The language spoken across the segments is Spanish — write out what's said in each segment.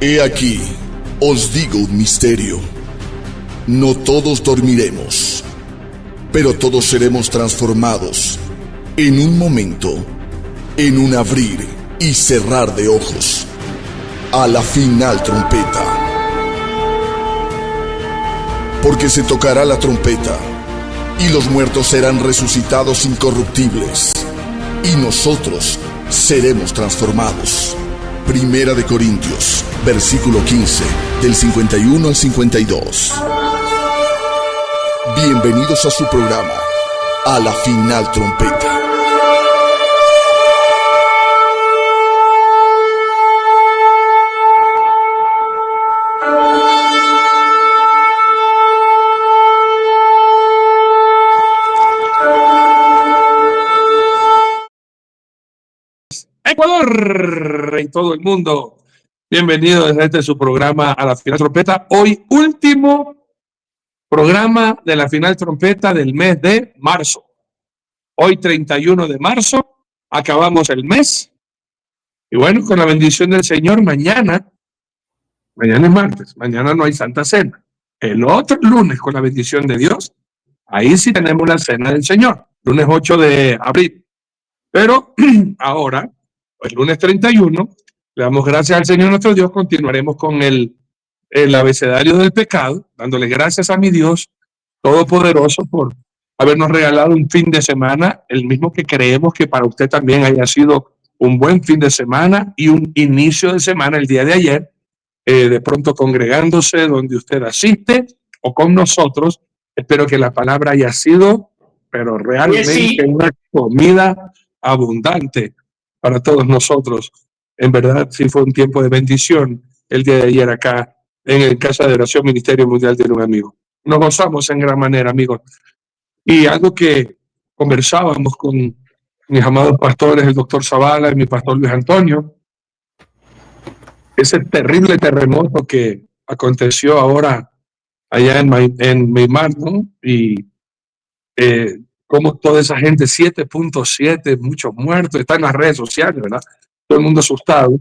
He aquí, os digo un misterio. No todos dormiremos, pero todos seremos transformados en un momento, en un abrir y cerrar de ojos, a la final trompeta. Porque se tocará la trompeta, y los muertos serán resucitados incorruptibles, y nosotros seremos transformados. Primera de Corintios, versículo 15, del 51 al 52. Bienvenidos a su programa, A la Final Trompeta. Ecuador y todo el mundo, bienvenidos a su programa A la Final Trompeta. Hoy último programa de la Final Trompeta del mes de marzo. Hoy 31 de marzo, acabamos el mes. Y bueno, con la bendición del Señor, mañana es martes, mañana no hay Santa Cena. El otro lunes, con la bendición de Dios, ahí sí tenemos la Cena del Señor, lunes 8 de abril. Pero ahora, el lunes 31, le damos gracias al Señor nuestro Dios. Continuaremos con el abecedario del pecado, dándole gracias a mi Dios Todopoderoso por habernos regalado un fin de semana, el mismo que creemos que para usted también haya sido un buen fin de semana y un inicio de semana el día de ayer, de pronto congregándose donde usted asiste o con nosotros. Espero que la palabra haya sido, pero realmente una comida abundante para todos nosotros. En verdad, sí fue un tiempo de bendición el día de ayer acá en el Casa de Oración Ministerio Mundial de un Amigo. Nos gozamos en gran manera, amigos. Y algo que conversábamos con mis amados pastores, el doctor Zavala y mi pastor Luis Antonio, ese terrible terremoto que aconteció ahora allá en Myanmar, ¿no? Y como toda esa gente, 7.7, muchos muertos, está en las redes sociales, ¿verdad? Todo el mundo asustado.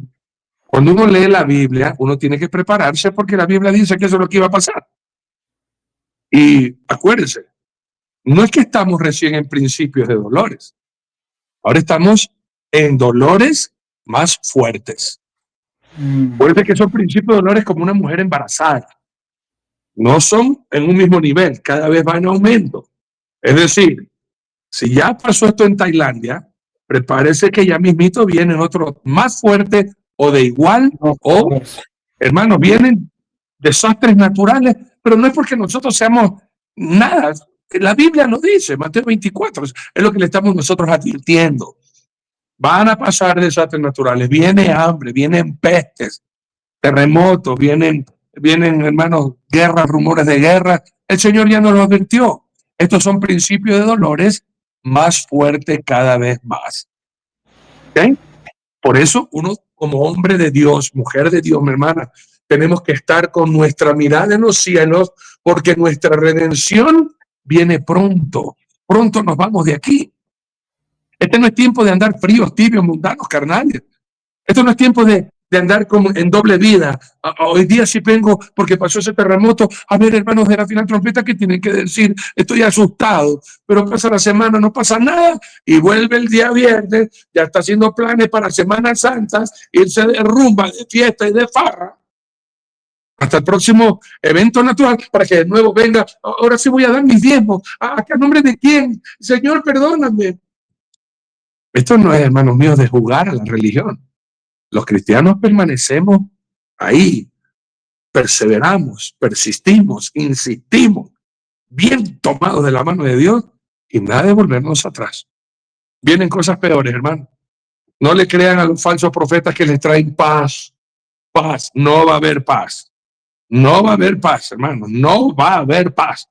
Cuando uno lee la Biblia, uno tiene que prepararse porque la Biblia dice que eso es lo que iba a pasar. Y acuérdense, no es que estamos recién en principios de dolores. Ahora estamos en dolores más fuertes. Acuérdense que son principios de dolores como una mujer embarazada. No son en un mismo nivel, cada vez va en aumento. Es decir, si ya pasó esto en Tailandia, prepárese que ya mismito vienen otros más fuertes o de igual, o, hermanos, vienen desastres naturales, pero no es porque nosotros seamos nada. La Biblia lo dice, Mateo 24, es lo que le estamos nosotros advirtiendo. Van a pasar desastres naturales, viene hambre, vienen pestes, terremotos, vienen, hermanos, guerras, rumores de guerra. El Señor ya nos lo advirtió. Estos son principios de dolores más fuertes cada vez más. ¿Okay? Por eso uno como hombre de Dios, mujer de Dios, mi hermana, tenemos que estar con nuestra mirada en los cielos, porque nuestra redención viene pronto. Pronto nos vamos de aquí. Este no es tiempo de andar fríos, tibios, mundanos, carnales. Esto no es tiempo de andar como en doble vida. Hoy día sí vengo porque pasó ese terremoto. A ver, hermanos de la Final Trompeta, ¿qué tienen que decir? Estoy asustado, pero pasa la semana, no pasa nada, y vuelve el día viernes, ya está haciendo planes para Semanas Santas, irse de rumba, de fiesta y de farra, hasta el próximo evento natural, para que de nuevo venga. Ahora sí voy a dar mis diezmos. ¿A nombre de quién? Señor, perdóname. Esto no es, hermanos míos, de jugar a la religión. Los cristianos permanecemos ahí, perseveramos, persistimos, insistimos, bien tomados de la mano de Dios, y nada de volvernos atrás. Vienen cosas peores, hermano. No le crean a los falsos profetas que les traen paz. Paz, no va a haber paz. No va a haber paz, hermano. No va a haber paz.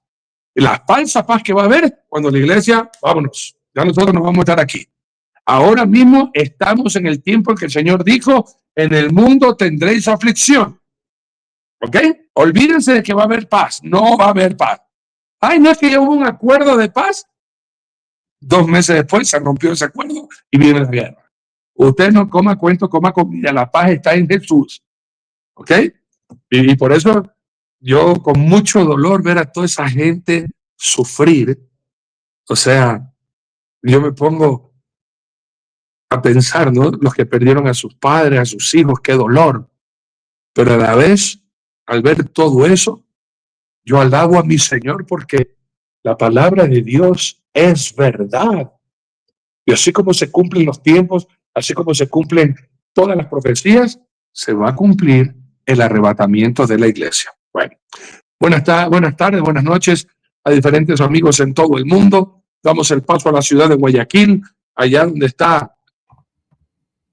Y la falsa paz que va a haber cuando la iglesia, vámonos, ya nosotros no vamos a estar aquí. Ahora mismo estamos en el tiempo en que el Señor dijo, en el mundo tendréis aflicción. ¿Ok? Olvídense de que va a haber paz. No va a haber paz. Ay, no es que ya hubo un acuerdo de paz. 2 meses después se rompió ese acuerdo y viene la guerra. Usted no coma cuento, coma comida. La paz está en Jesús. ¿Ok? Y por eso yo con mucho dolor ver a toda esa gente sufrir. O sea, yo me pongo a pensar, ¿no? Los que perdieron a sus padres, a sus hijos, qué dolor. Pero a la vez, al ver todo eso, yo alabo a mi Señor porque la palabra de Dios es verdad. Y así como se cumplen los tiempos, así como se cumplen todas las profecías, se va a cumplir el arrebatamiento de la iglesia. Bueno, buenas tardes, buenas noches a diferentes amigos en todo el mundo. Damos el paso a la ciudad de Guayaquil, allá donde está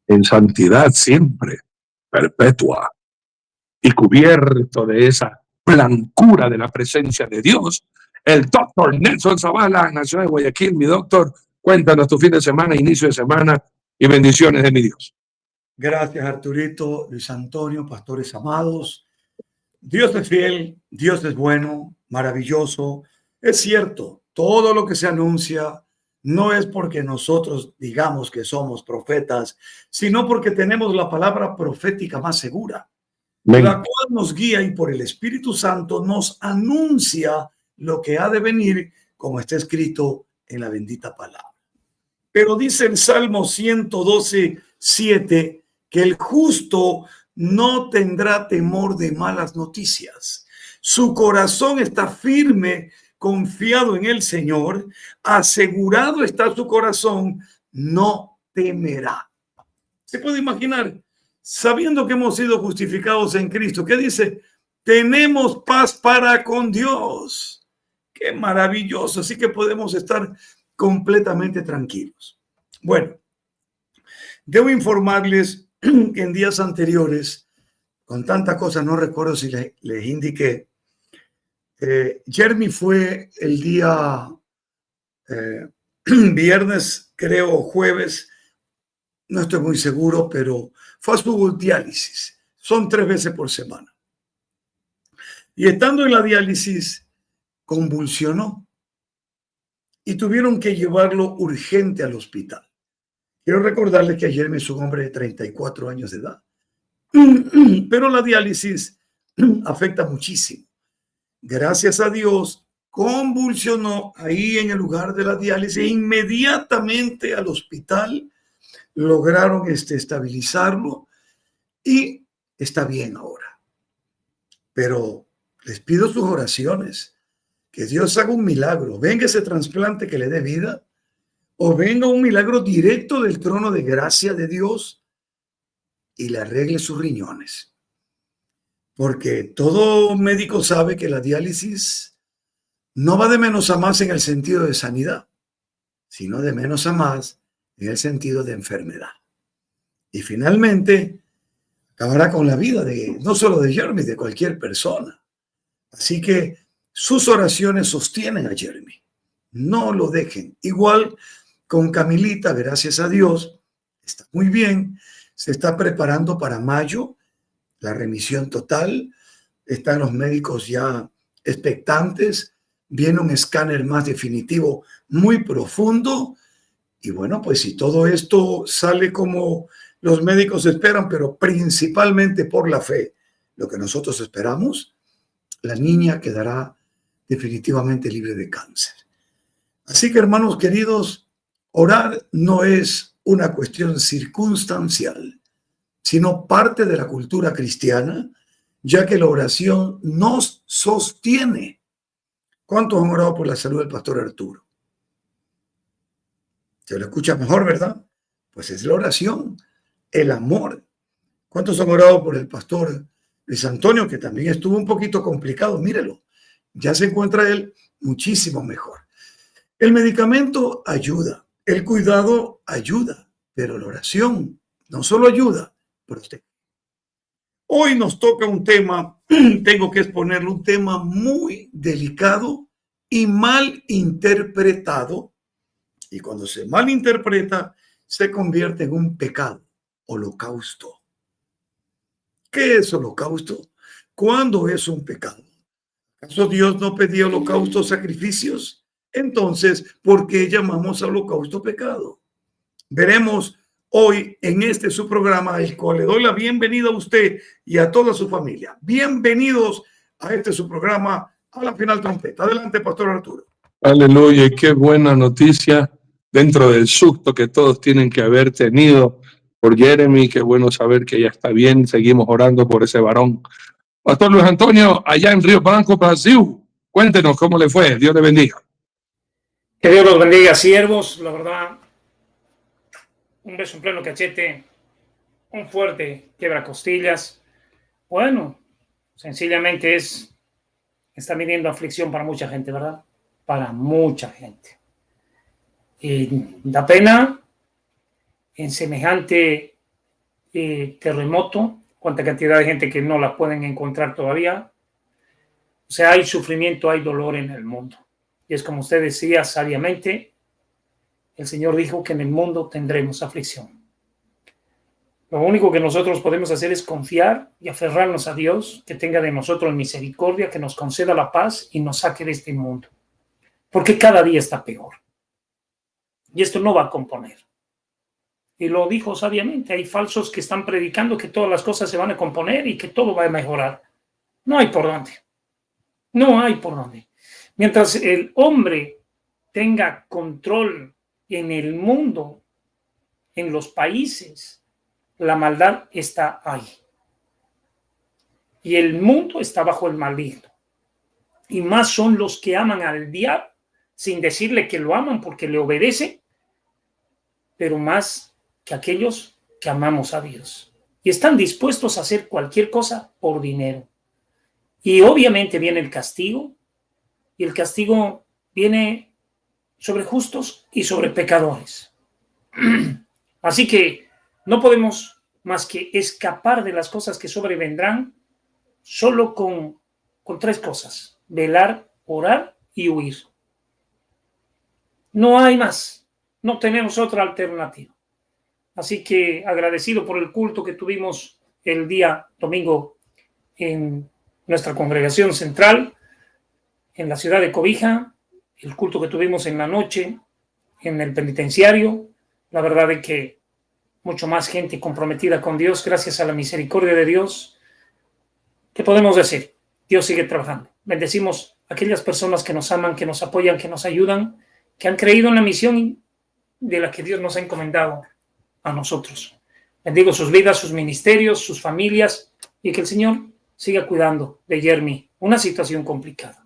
en santidad siempre, perpetua y cubierto de esa blancura de la presencia de Dios, el doctor Nelson Zavala en la ciudad de Guayaquil. Mi doctor, cuéntanos tu fin de semana, inicio de semana y bendiciones de mi Dios. Gracias, Arturito, Luis Antonio, pastores amados. Dios es fiel, Dios es bueno, maravilloso. Es cierto, todo lo que se anuncia no es porque nosotros digamos que somos profetas, sino porque tenemos la palabra profética más segura, la cual nos guía y por el Espíritu Santo nos anuncia lo que ha de venir, como está escrito en la bendita palabra. Pero dice el Salmo 112:7 que el justo no tendrá temor de malas noticias. Su corazón está firme, confiado en el Señor, asegurado está su corazón, no temerá. ¿Se puede imaginar? Sabiendo que hemos sido justificados en Cristo, ¿qué dice? Tenemos paz para con Dios. ¡Qué maravilloso! Así que podemos estar completamente tranquilos. Bueno, debo informarles que en días anteriores, con tanta cosa, no recuerdo si les indiqué, Jeremy fue el día viernes, creo, jueves, no estoy muy seguro, pero fue a su diálisis. Son 3 veces por semana. Y estando en la diálisis, convulsionó y tuvieron que llevarlo urgente al hospital. Quiero recordarles que Jeremy es un hombre de 34 años de edad, pero la diálisis afecta muchísimo. Gracias a Dios, convulsionó ahí en el lugar de la diálisis e inmediatamente al hospital lograron estabilizarlo y está bien ahora. Pero les pido sus oraciones, que Dios haga un milagro, venga ese trasplante que le dé vida, o venga un milagro directo del trono de gracia de Dios y le arregle sus riñones. Porque todo médico sabe que la diálisis no va de menos a más en el sentido de sanidad, sino de menos a más en el sentido de enfermedad. Y finalmente acabará con la vida de no solo de Jeremy, de cualquier persona. Así que sus oraciones sostienen a Jeremy. No lo dejen. Igual con Camilita, gracias a Dios, está muy bien. Se está preparando para mayo, la remisión total. Están los médicos ya expectantes. Viene un escáner más definitivo, muy profundo. Y bueno, pues si todo esto sale como los médicos esperan, pero principalmente por la fe, lo que nosotros esperamos, la niña quedará definitivamente libre de cáncer. Así que, hermanos queridos, orar no es una cuestión circunstancial, sino parte de la cultura cristiana, ya que la oración nos sostiene. ¿Cuántos han orado por la salud del pastor Arturo? Se lo escucha mejor, ¿verdad? Pues es la oración, el amor. ¿Cuántos han orado por el pastor Luis Antonio, que también estuvo un poquito complicado? Mírelo, ya se encuentra él muchísimo mejor. El medicamento ayuda, el cuidado ayuda, pero la oración no solo ayuda, protege. Hoy nos toca un tema, tengo que exponerlo, un tema muy delicado y mal interpretado. Y cuando se malinterpreta, se convierte en un pecado, holocausto. ¿Qué es holocausto? ¿Cuándo es un pecado? ¿Acaso Dios no pedía holocaustos, sacrificios? Entonces, ¿por qué llamamos a holocausto pecado? Veremos hoy en este su programa, el cual le doy la bienvenida a usted y a toda su familia. Bienvenidos a este su programa, a la final trompeta. Adelante, Pastor Arturo. Aleluya, y qué buena noticia dentro del susto que todos tienen que haber tenido por Jeremy. Qué bueno saber que ya está bien. Seguimos orando por ese varón. Pastor Luis Antonio, allá en Río Branco, Brasil, cuéntenos cómo le fue. Dios le bendiga. Que Dios los bendiga, siervos. La verdad, un beso en pleno cachete, un fuerte quebracostillas. Bueno, sencillamente está viniendo aflicción para mucha gente, ¿verdad? Para mucha gente. Y da pena en semejante terremoto, cuánta cantidad de gente que no la pueden encontrar todavía. O sea, hay sufrimiento, hay dolor en el mundo. Y es como usted decía sabiamente, el Señor dijo que en el mundo tendremos aflicción. Lo único que nosotros podemos hacer es confiar y aferrarnos a Dios, que tenga de nosotros misericordia, que nos conceda la paz y nos saque de este mundo. Porque cada día está peor. Y esto no va a componer. Y lo dijo sabiamente, hay falsos que están predicando que todas las cosas se van a componer y que todo va a mejorar. No hay por dónde. No hay por dónde. Mientras el hombre tenga control en el mundo, en los países, la maldad está ahí. Y el mundo está bajo el maligno. Y más son los que aman al diablo, sin decirle que lo aman porque le obedecen, pero más que aquellos que amamos a Dios. Y están dispuestos a hacer cualquier cosa por dinero. Y obviamente viene el castigo, y el castigo viene sobre justos y sobre pecadores. Así que no podemos más que escapar de las cosas que sobrevendrán solo con tres cosas: velar, orar y huir. No hay más, no tenemos otra alternativa. Así que agradecido por el culto que tuvimos el día domingo en nuestra congregación central, en la ciudad de Cobija, el culto que tuvimos en la noche en el penitenciario. La verdad es que mucho más gente comprometida con Dios, gracias a la misericordia de Dios. ¿Qué podemos decir? Dios sigue trabajando. Bendecimos a aquellas personas que nos aman, que nos apoyan, que nos ayudan, que han creído en la misión de la que Dios nos ha encomendado a nosotros. Bendigo sus vidas, sus ministerios, sus familias, y que el Señor siga cuidando de Jeremy. Una situación complicada,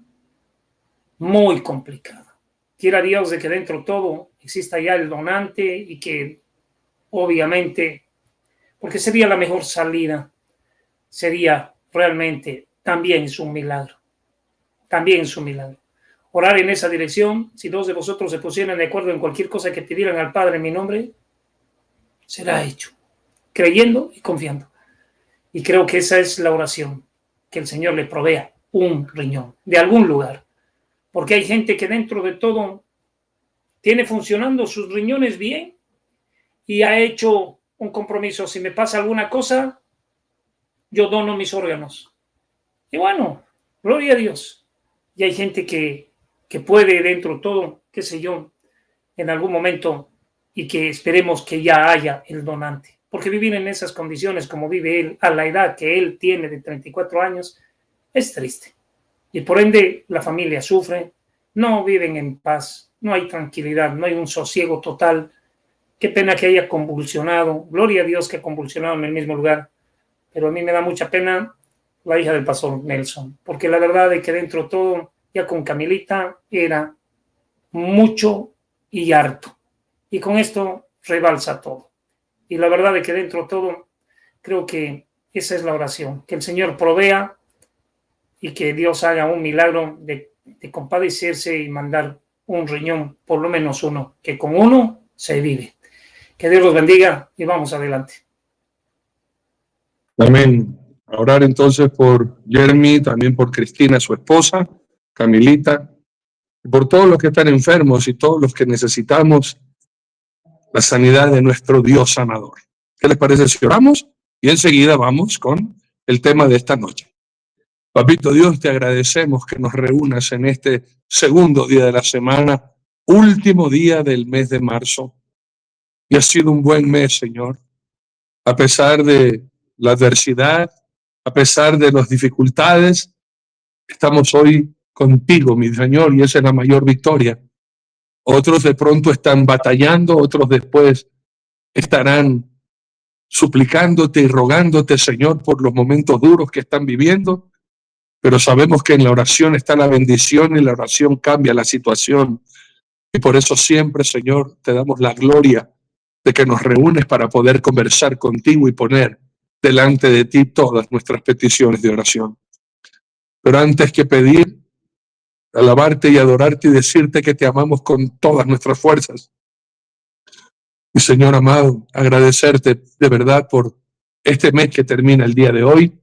muy complicada. Quiera Dios de que dentro de todo exista ya el donante y que obviamente, porque sería la mejor salida, sería realmente también es un milagro. También es un milagro. Orar en esa dirección, si dos de vosotros se pusieran de acuerdo en cualquier cosa que pidieran al Padre en mi nombre, será hecho, creyendo y confiando. Y creo que esa es la oración, que el Señor le provea un riñón de algún lugar, porque hay gente que dentro de todo tiene funcionando sus riñones bien y ha hecho un compromiso: si me pasa alguna cosa, yo dono mis órganos. Y bueno, gloria a Dios. Y hay gente que puede dentro de todo, qué sé yo, en algún momento, y que esperemos que ya haya el donante. Porque vivir en esas condiciones como vive él, a la edad que él tiene de 34 años, es triste. Y por ende la familia sufre, no viven en paz, no hay tranquilidad, no hay un sosiego total. Qué pena que haya convulsionado. Gloria a Dios que ha convulsionado en el mismo lugar. Pero a mí me da mucha pena la hija del pastor Nelson, porque la verdad es que dentro de todo, ya con Camilita era mucho y harto. Y con esto rebalsa todo. Y la verdad es que dentro de todo, creo que esa es la oración, que el Señor provea y que Dios haga un milagro de compadecerse y mandar un riñón, por lo menos uno, que con uno se vive. Que Dios los bendiga y vamos adelante. Amén. A orar entonces por Jeremy, también por Cristina, su esposa, Camilita, por todos los que están enfermos y todos los que necesitamos la sanidad de nuestro Dios sanador. ¿Qué les parece si oramos? Y enseguida vamos con el tema de esta noche. Papito Dios, te agradecemos que nos reúnas en este segundo día de la semana, último día del mes de marzo. Y ha sido un buen mes, Señor. A pesar de la adversidad, a pesar de las dificultades, estamos hoy contigo, mi Señor, y esa es la mayor victoria. Otros de pronto están batallando, otros después estarán suplicándote y rogándote, Señor, por los momentos duros que están viviendo, pero sabemos que en la oración está la bendición y la oración cambia la situación. Y por eso siempre, Señor, te damos la gloria de que nos reúnes para poder conversar contigo y poner delante de ti todas nuestras peticiones de oración. Pero antes que pedir, alabarte y adorarte y decirte que te amamos con todas nuestras fuerzas. Y Señor amado, agradecerte de verdad por este mes que termina el día de hoy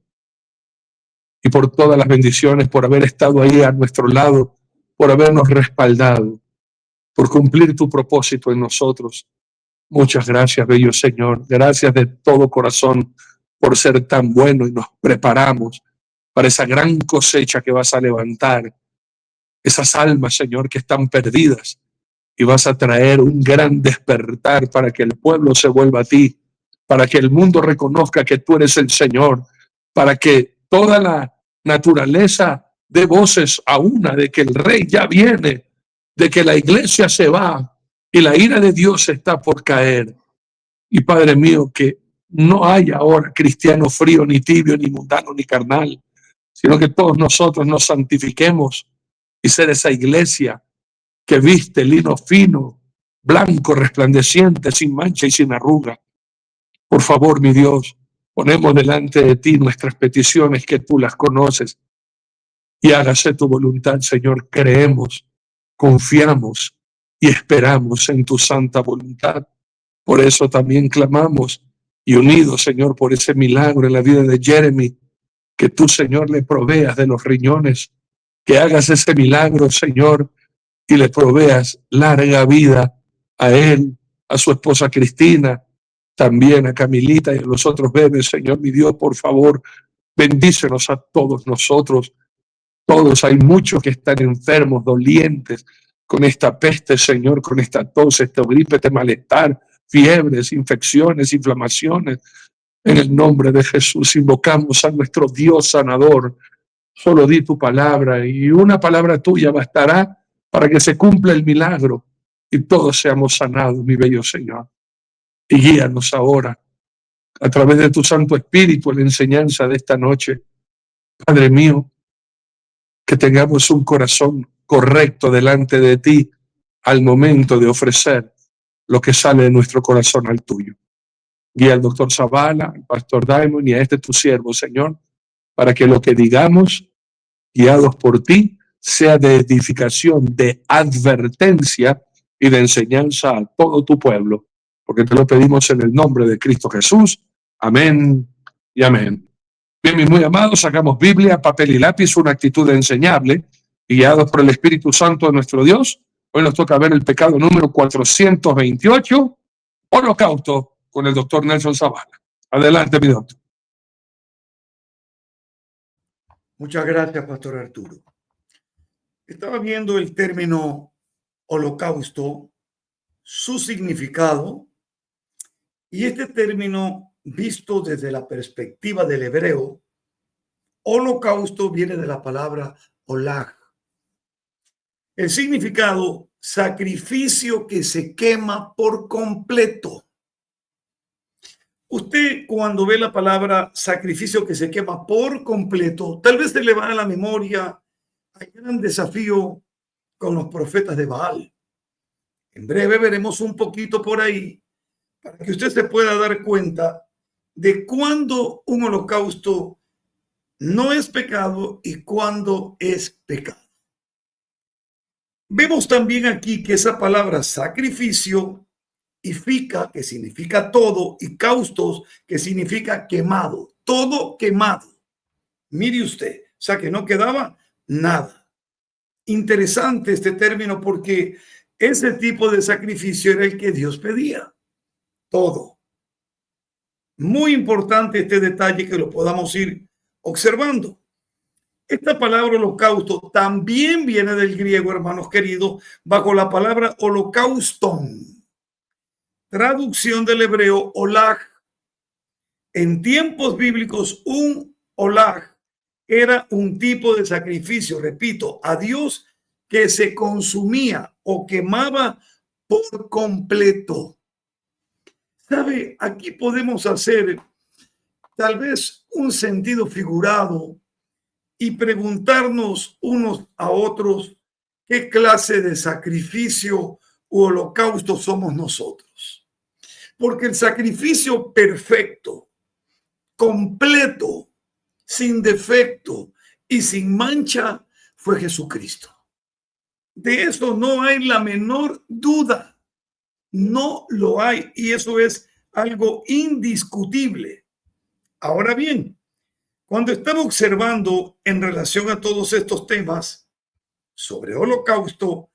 y por todas las bendiciones, por haber estado ahí a nuestro lado, por habernos respaldado, por cumplir tu propósito en nosotros. Muchas gracias, bello Señor. Gracias de todo corazón por ser tan bueno y nos preparamos para esa gran cosecha que vas a levantar. Esas almas, Señor, que están perdidas y vas a traer un gran despertar para que el pueblo se vuelva a ti, para que el mundo reconozca que tú eres el Señor, para que toda la naturaleza dé voces a una de que el Rey ya viene, de que la iglesia se va y la ira de Dios está por caer. Y Padre mío, que no haya ahora cristiano frío, ni tibio, ni mundano, ni carnal, sino que todos nosotros nos santifiquemos y ser esa iglesia que viste lino fino, blanco, resplandeciente, sin mancha y sin arruga. Por favor, mi Dios, ponemos delante de ti nuestras peticiones, que tú las conoces, y hágase tu voluntad, Señor. Creemos, confiamos y esperamos en tu santa voluntad. Por eso también clamamos y unidos, Señor, por ese milagro en la vida de Jeremy, que tú, Señor, le proveas de los riñones, que hagas ese milagro, Señor, y le proveas larga vida a él, a su esposa Cristina, también a Camilita y a los otros bebés. Señor, mi Dios, por favor, bendícenos a todos nosotros. Todos, hay muchos que están enfermos, dolientes, con esta peste, Señor, con esta tos, esta gripe, este malestar, fiebres, infecciones, inflamaciones. En el nombre de Jesús invocamos a nuestro Dios sanador. Solo di tu palabra y una palabra tuya bastará para que se cumpla el milagro y todos seamos sanados, mi bello Señor. Y guíanos ahora a través de tu Santo Espíritu en la enseñanza de esta noche. Padre mío, que tengamos un corazón correcto delante de ti al momento de ofrecer lo que sale de nuestro corazón al tuyo. Guía al doctor Zavala, al pastor Diamond y a este tu siervo, Señor, para que lo que digamos, guiados por ti, sea de edificación, de advertencia y de enseñanza a todo tu pueblo, porque te lo pedimos en el nombre de Cristo Jesús. Amén y amén. Bien, mis muy amados, sacamos Biblia, papel y lápiz, una actitud enseñable, guiados por el Espíritu Santo de nuestro Dios. Hoy nos toca ver el pecado número 428, holocausto, con el doctor Nelson Zavala. Adelante, mi doctor. Muchas gracias, Pastor Arturo. Estaba viendo el término holocausto, su significado, y este término, visto desde la perspectiva del hebreo, holocausto viene de la palabra olag. El significado, sacrificio que se quema por completo. Usted, cuando ve la palabra sacrificio que se quema por completo, tal vez se le va a la memoria el gran desafío con los profetas de Baal. En breve veremos un poquito por ahí para que usted se pueda dar cuenta de cuándo un holocausto no es pecado y cuándo es pecado. Vemos también aquí que esa palabra sacrificio y fica, que significa todo, y caustos, que significa quemado, todo quemado. Mire usted, o sea que no quedaba nada. Interesante este término porque ese tipo de sacrificio era el que Dios pedía, todo. Muy importante este detalle que lo podamos ir observando. Esta palabra holocausto también viene del griego, hermanos queridos, bajo la palabra holocauston. traducción del hebreo olag. En tiempos bíblicos, un olag era un tipo de sacrificio, repito, a Dios que se consumía o quemaba por completo. ¿Sabe? Aquí podemos hacer tal vez un sentido figurado y preguntarnos unos a otros qué clase de sacrificio u holocausto somos nosotros. Porque el sacrificio perfecto, completo, sin defecto y sin mancha fue Jesucristo. De eso no hay la menor duda. No lo hay. Y eso es algo indiscutible. Ahora bien, cuando estaba observando en relación a todos estos temas sobre holocausto,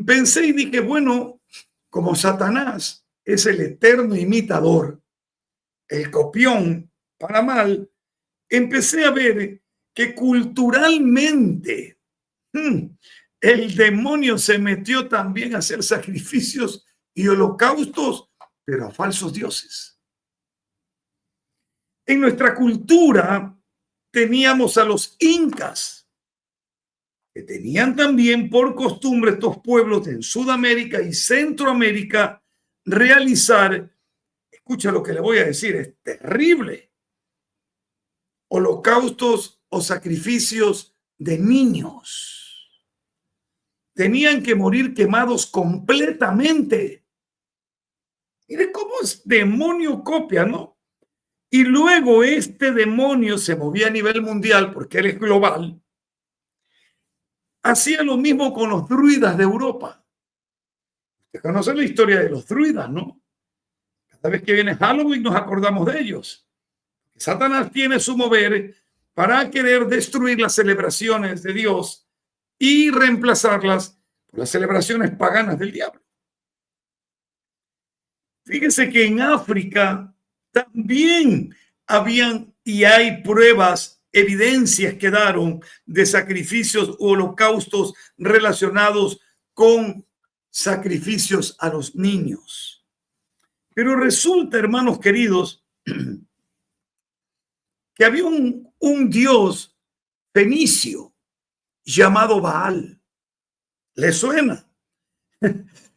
pensé y dije, bueno, como Satanás es el eterno imitador, el copión para mal, empecé a ver que culturalmente el demonio se metió también a hacer sacrificios y holocaustos, pero a falsos dioses. En nuestra cultura teníamos a los incas, que tenían también por costumbre estos pueblos en Sudamérica y Centroamérica realizar, escucha lo que le voy a decir, es terrible, holocaustos o sacrificios de niños. Tenían que morir quemados completamente. Mire cómo es demonio copia, ¿no? Y luego este demonio se movía a nivel mundial porque él es global. Hacía lo mismo con los druidas de Europa. Usted conoce la historia de los druidas, ¿no? Cada vez que viene Halloween nos acordamos de ellos. Satanás tiene su mover para querer destruir las celebraciones de Dios y reemplazarlas por las celebraciones paganas del diablo. Fíjese que en África también habían y hay pruebas, evidencias que quedaron de sacrificios u holocaustos relacionados con sacrificios a los niños. Pero resulta, hermanos queridos, que había un dios fenicio llamado Baal. ¿Le suena?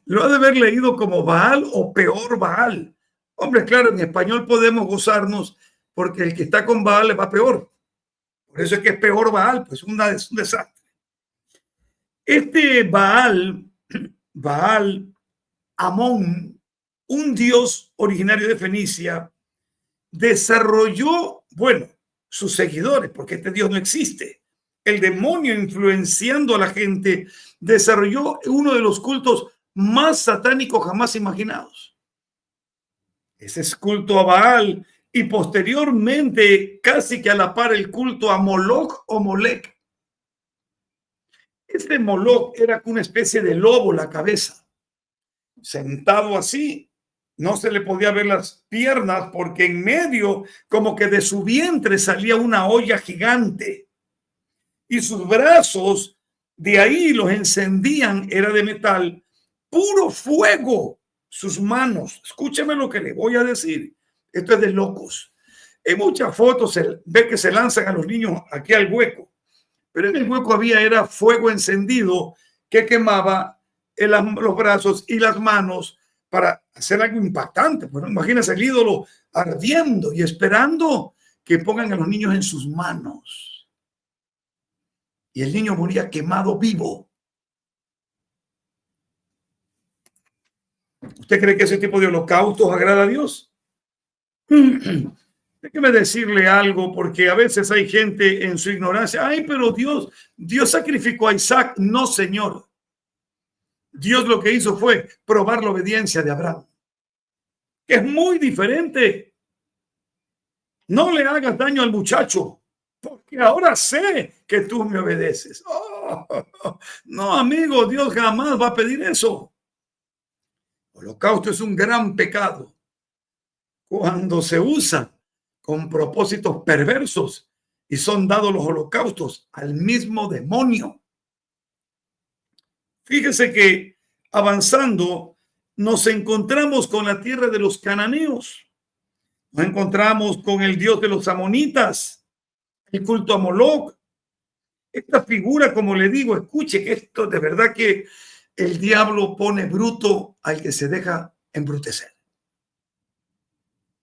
Lo ha de haber leído como Baal o peor Baal. Hombre, claro, en español podemos gozarnos porque el que está con Baal le va peor. Por eso es que es peor Baal, pues es un desastre. Este Baal Amón, un dios originario de Fenicia, desarrolló, bueno, sus seguidores, porque este dios no existe. El demonio influenciando a la gente desarrolló uno de los cultos más satánicos jamás imaginados. Ese es culto a Baal y posteriormente casi que a la par el culto a Moloch o Molec. Este Moloch era una especie de lobo, la cabeza, sentado así. No se le podía ver las piernas porque en medio como que de su vientre salía una olla gigante y sus brazos de ahí los encendían, era de metal, puro fuego. Sus manos, escúcheme lo que le voy a decir, esto es de locos. En muchas fotos se ve que se lanzan a los niños aquí al hueco, pero en el hueco era fuego encendido que quemaba los brazos y las manos para hacer algo impactante. Pues, imagínense el ídolo ardiendo y esperando que pongan a los niños en sus manos. Y el niño moría quemado vivo. ¿Usted cree que ese tipo de holocaustos agrada a Dios? Déjeme decirle algo, porque a veces hay gente en su ignorancia. Ay, pero Dios sacrificó a Isaac. No, señor. Dios lo que hizo fue probar la obediencia de Abraham. Es muy diferente. No le hagas daño al muchacho, porque ahora sé que tú me obedeces. No, amigo, Dios jamás va a pedir eso. Holocausto es un gran pecado cuando se usa con propósitos perversos y son dados los holocaustos al mismo demonio. Fíjese que avanzando, nos encontramos con la tierra de los cananeos. Nos encontramos con el dios de los amonitas, el culto a Moloc. Esta figura, como le digo, escuche que esto de verdad que el diablo pone bruto al que se deja embrutecer.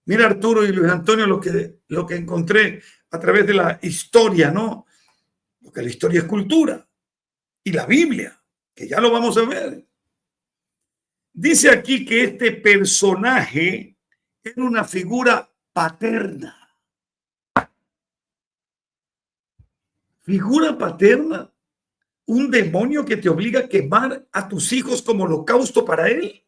Mira, Arturo y Luis Antonio, lo que encontré a través de la historia, ¿no? Porque la historia es cultura. Y la Biblia, que ya lo vamos a ver. Dice aquí que este personaje era una figura paterna. Figura paterna. Un demonio que te obliga a quemar a tus hijos como holocausto para él.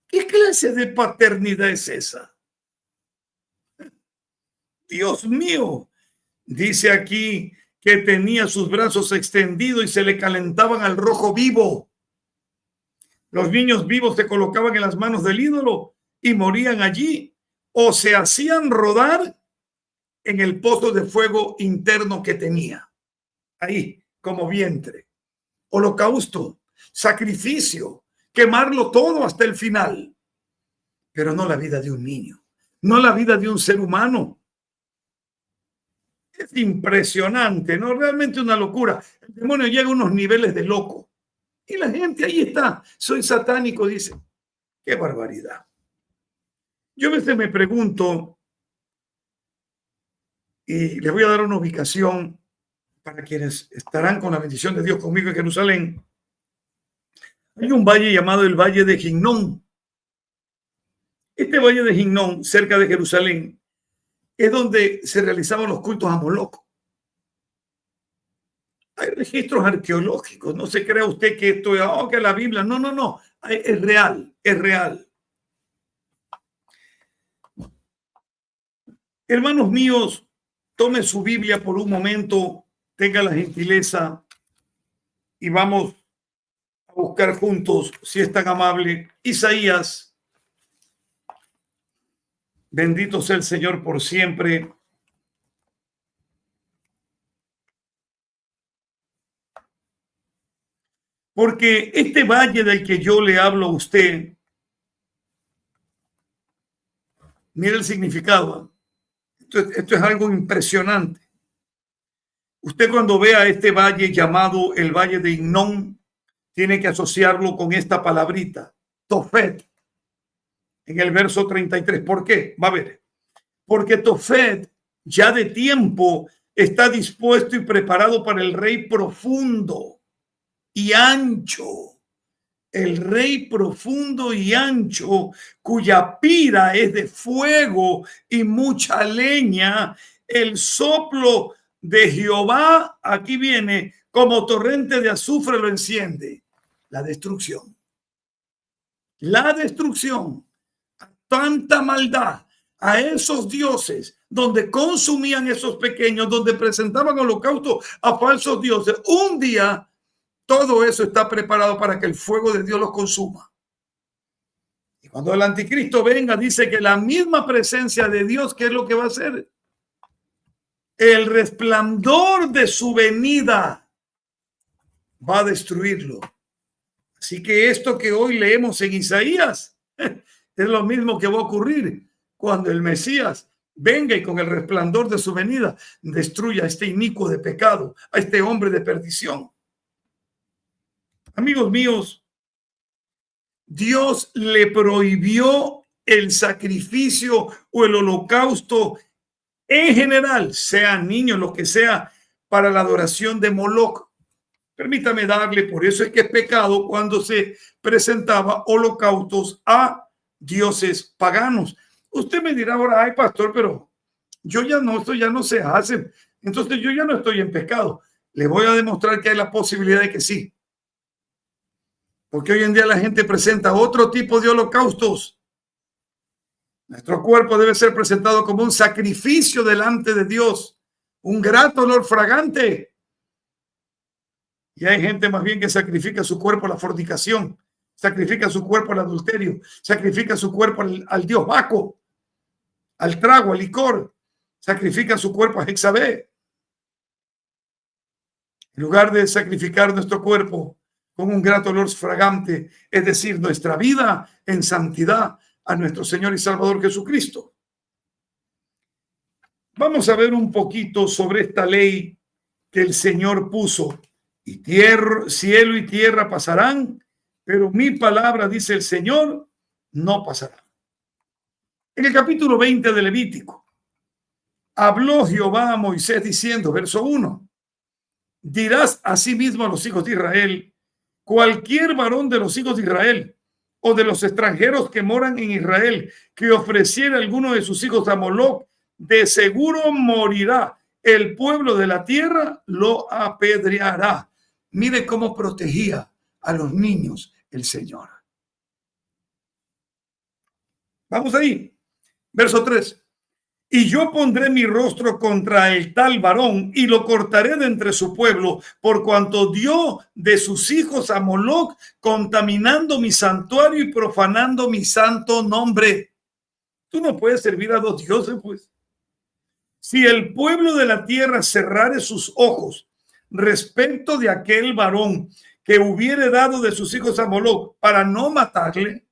¿Qué clase de paternidad es esa? Dios mío, dice aquí que tenía sus brazos extendidos y se le calentaban al rojo vivo. Los niños vivos se colocaban en las manos del ídolo y morían allí o se hacían rodar en el pozo de fuego interno que tenía. Ahí, como vientre. Holocausto, sacrificio, quemarlo todo hasta el final. Pero no la vida de un niño, no la vida de un ser humano. Es impresionante, ¿no? Realmente una locura. El demonio llega a unos niveles de loco. Y la gente ahí está. Soy satánico, dice. ¡Qué barbaridad! Yo a veces me pregunto, y les voy a dar una ubicación para quienes estarán con la bendición de Dios conmigo en Jerusalén. Hay un valle llamado el Valle de Ginnón. Este Valle de Ginnón, cerca de Jerusalén, es donde se realizaban los cultos a Moloc. Hay registros arqueológicos. No se crea usted que esto es que la Biblia. No, no, no. Es real, es real. Hermanos míos, tome su Biblia por un momento, tenga la gentileza y vamos a buscar juntos, si es tan amable, Isaías. Bendito sea el Señor por siempre. Porque este valle del que yo le hablo a usted, mire el significado. Esto es algo impresionante. Usted cuando vea este valle llamado el Valle de Hinnón, tiene que asociarlo con esta palabrita, Tofet, en el verso 33. ¿Por qué? Va a ver. Porque Tofet ya de tiempo está dispuesto y preparado para el rey profundo y ancho. El rey profundo y ancho, cuya pira es de fuego y mucha leña, el soplo de Jehová, aquí viene, como torrente de azufre lo enciende. La destrucción. La destrucción. Tanta maldad a esos dioses, donde consumían esos pequeños, donde presentaban holocausto a falsos dioses. Un día todo eso está preparado para que el fuego de Dios los consuma. Y cuando el anticristo venga, dice que la misma presencia de Dios, ¿qué es lo que va a hacer? El resplandor de su venida va a destruirlo. Así que esto que hoy leemos en Isaías es lo mismo que va a ocurrir cuando el Mesías venga y con el resplandor de su venida destruya a este inicuo de pecado, a este hombre de perdición. Amigos míos, Dios le prohibió el sacrificio o el holocausto en general, sean niños, lo que sea, para la adoración de Moloc. Permítame darle, por eso es que es pecado cuando se presentaba holocaustos a dioses paganos. Usted me dirá ahora, ay pastor, pero yo ya no, esto ya no se hace. Entonces yo ya no estoy en pecado. Le voy a demostrar que hay la posibilidad de que sí. Porque hoy en día la gente presenta otro tipo de holocaustos. Nuestro cuerpo debe ser presentado como un sacrificio delante de Dios, un grato olor fragante. Y hay gente más bien que sacrifica su cuerpo a la fornicación, sacrifica su cuerpo al adulterio, sacrifica su cuerpo al dios Baco, al trago, al licor, sacrifica su cuerpo a Jezabel. En lugar de sacrificar nuestro cuerpo con un grato olor fragante, es decir, nuestra vida en santidad a nuestro Señor y Salvador Jesucristo. Vamos a ver un poquito sobre esta ley que el Señor puso. Y tierra, cielo y tierra pasarán, pero mi palabra, dice el Señor, no pasará. En el capítulo 20 de Levítico, habló Jehová a Moisés diciendo, verso 1, dirás asimismo a los hijos de Israel, cualquier varón de los hijos de Israel o de los extranjeros que moran en Israel, que ofreciera alguno de sus hijos a Moloc, de seguro morirá. El pueblo de la tierra lo apedreará. Mire cómo protegía a los niños el Señor. Vamos ahí. Verso 3. Y yo pondré mi rostro contra el tal varón y lo cortaré de entre su pueblo, por cuanto dio de sus hijos a Moloc, contaminando mi santuario y profanando mi santo nombre. Tú no puedes servir a dos dioses, pues. Si el pueblo de la tierra cerrare sus ojos respecto de aquel varón que hubiere dado de sus hijos a Moloc para no matarle,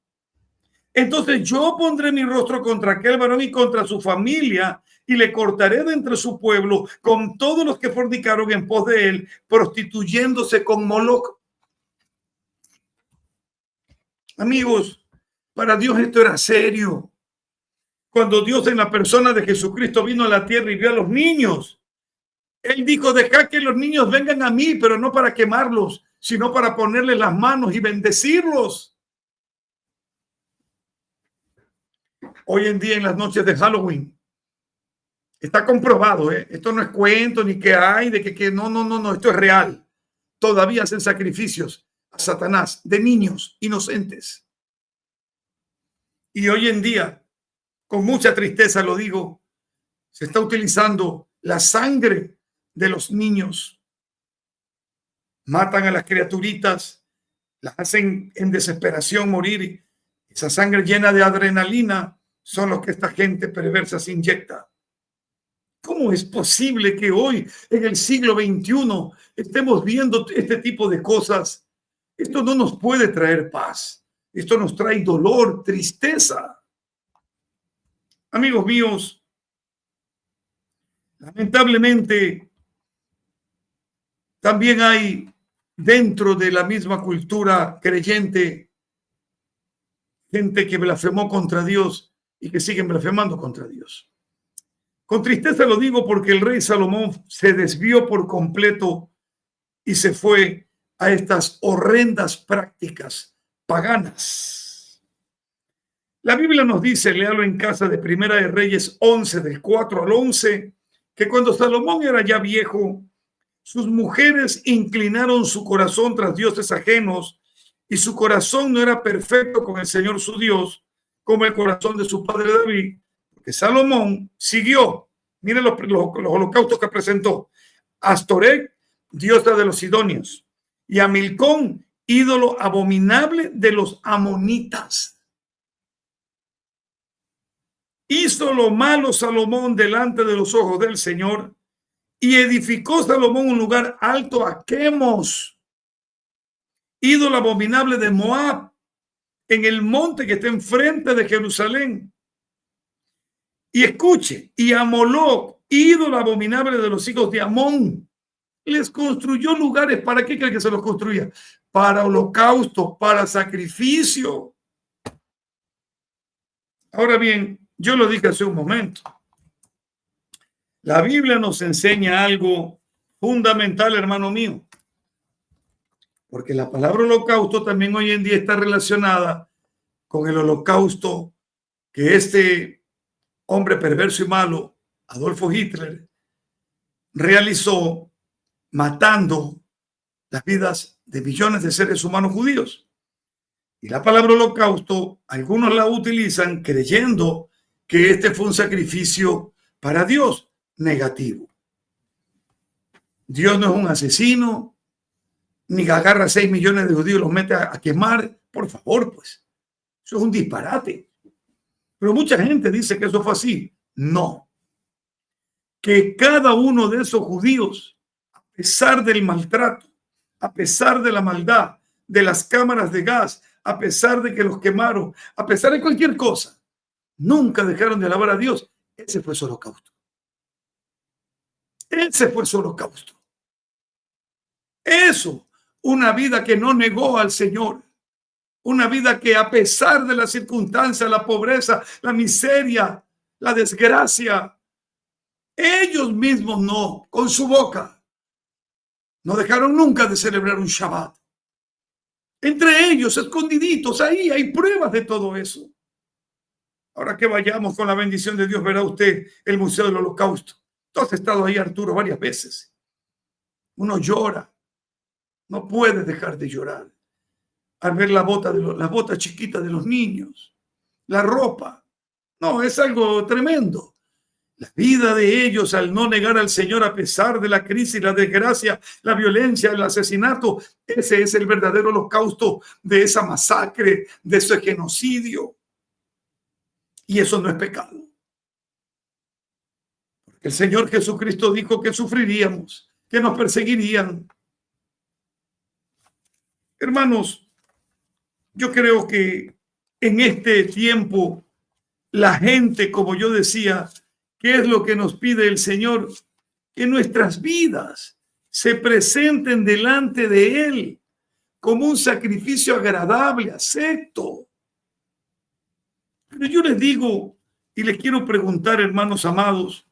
entonces yo pondré mi rostro contra aquel varón y contra su familia y le cortaré de entre su pueblo con todos los que fornicaron en pos de él, prostituyéndose con Moloc. Amigos, para Dios esto era serio. Cuando Dios en la persona de Jesucristo vino a la tierra y vio a los niños, Él dijo, dejad que los niños vengan a mí, pero no para quemarlos, sino para ponerles las manos y bendecirlos. Hoy en día en las noches de Halloween, está comprobado, esto no es cuento ni que hay, de que no, esto es real. Todavía hacen sacrificios a Satanás de niños inocentes. Y hoy en día, con mucha tristeza lo digo, se está utilizando la sangre de los niños. Matan a las criaturitas, las hacen en desesperación morir. Esa sangre llena de adrenalina son los que esta gente perversa se inyecta. ¿Cómo es posible que hoy, en el siglo XXI, estemos viendo este tipo de cosas? Esto no nos puede traer paz. Esto nos trae dolor, tristeza. Amigos míos, lamentablemente, también hay dentro de la misma cultura creyente gente que blasfemó contra Dios y que siguen blasfemando contra Dios. Con tristeza lo digo porque el rey Salomón se desvió por completo y se fue a estas horrendas prácticas paganas. La Biblia nos dice, léalo en casa de Primera de Reyes 11, del 4 al 11, que cuando Salomón era ya viejo, sus mujeres inclinaron su corazón tras dioses ajenos y su corazón no era perfecto con el Señor su Dios, como el corazón de su padre David, porque Salomón siguió, miren los holocaustos que presentó, Astoret, diosa de los sidonios, y a Milcón, ídolo abominable de los amonitas. Hizo lo malo Salomón delante de los ojos del Señor, y edificó Salomón un lugar alto a Quemos, ídolo abominable de Moab, en el monte que está enfrente de Jerusalén. Y escuche, y a Moloc, ídolo abominable de los hijos de Amón, les construyó lugares. ¿Para qué cree que se los construía? Para holocausto, para sacrificio. Ahora bien, yo lo dije hace un momento. La Biblia nos enseña algo fundamental, hermano mío. Porque la palabra holocausto también hoy en día está relacionada con el holocausto que este hombre perverso y malo, Adolfo Hitler, realizó matando las vidas de millones de seres humanos judíos. Y la palabra holocausto, algunos la utilizan creyendo que este fue un sacrificio para Dios negativo. Dios no es un asesino, ni agarra 6 millones de judíos y los mete a quemar. Por favor, pues. Eso es un disparate. Pero mucha gente dice que eso fue así. No. Que cada uno de esos judíos, a pesar del maltrato, a pesar de la maldad, de las cámaras de gas, a pesar de que los quemaron, a pesar de cualquier cosa, nunca dejaron de alabar a Dios. Ese fue su holocausto. Ese fue su holocausto. Eso, una vida que no negó al Señor. Una vida que a pesar de las circunstancias, la pobreza, la miseria, la desgracia, ellos mismos no, con su boca, no dejaron nunca de celebrar un Shabbat. Entre ellos, escondiditos, ahí hay pruebas de todo eso. Ahora que vayamos con la bendición de Dios, verá usted el Museo del Holocausto. Tú has estado ahí, Arturo, varias veces. Uno llora, no puede dejar de llorar al ver las botas chiquitas de los niños, la ropa. No, es algo tremendo. La vida de ellos al no negar al Señor a pesar de la crisis, la desgracia, la violencia, el asesinato. Ese es el verdadero holocausto de esa masacre, de ese genocidio. Y eso no es pecado. Porque el Señor Jesucristo dijo que sufriríamos, que nos perseguirían. Hermanos, yo creo que en este tiempo la gente, como yo decía, ¿qué es lo que nos pide el Señor? Que nuestras vidas se presenten delante de Él como un sacrificio agradable, acepto. Pero yo les digo y les quiero preguntar, hermanos amados,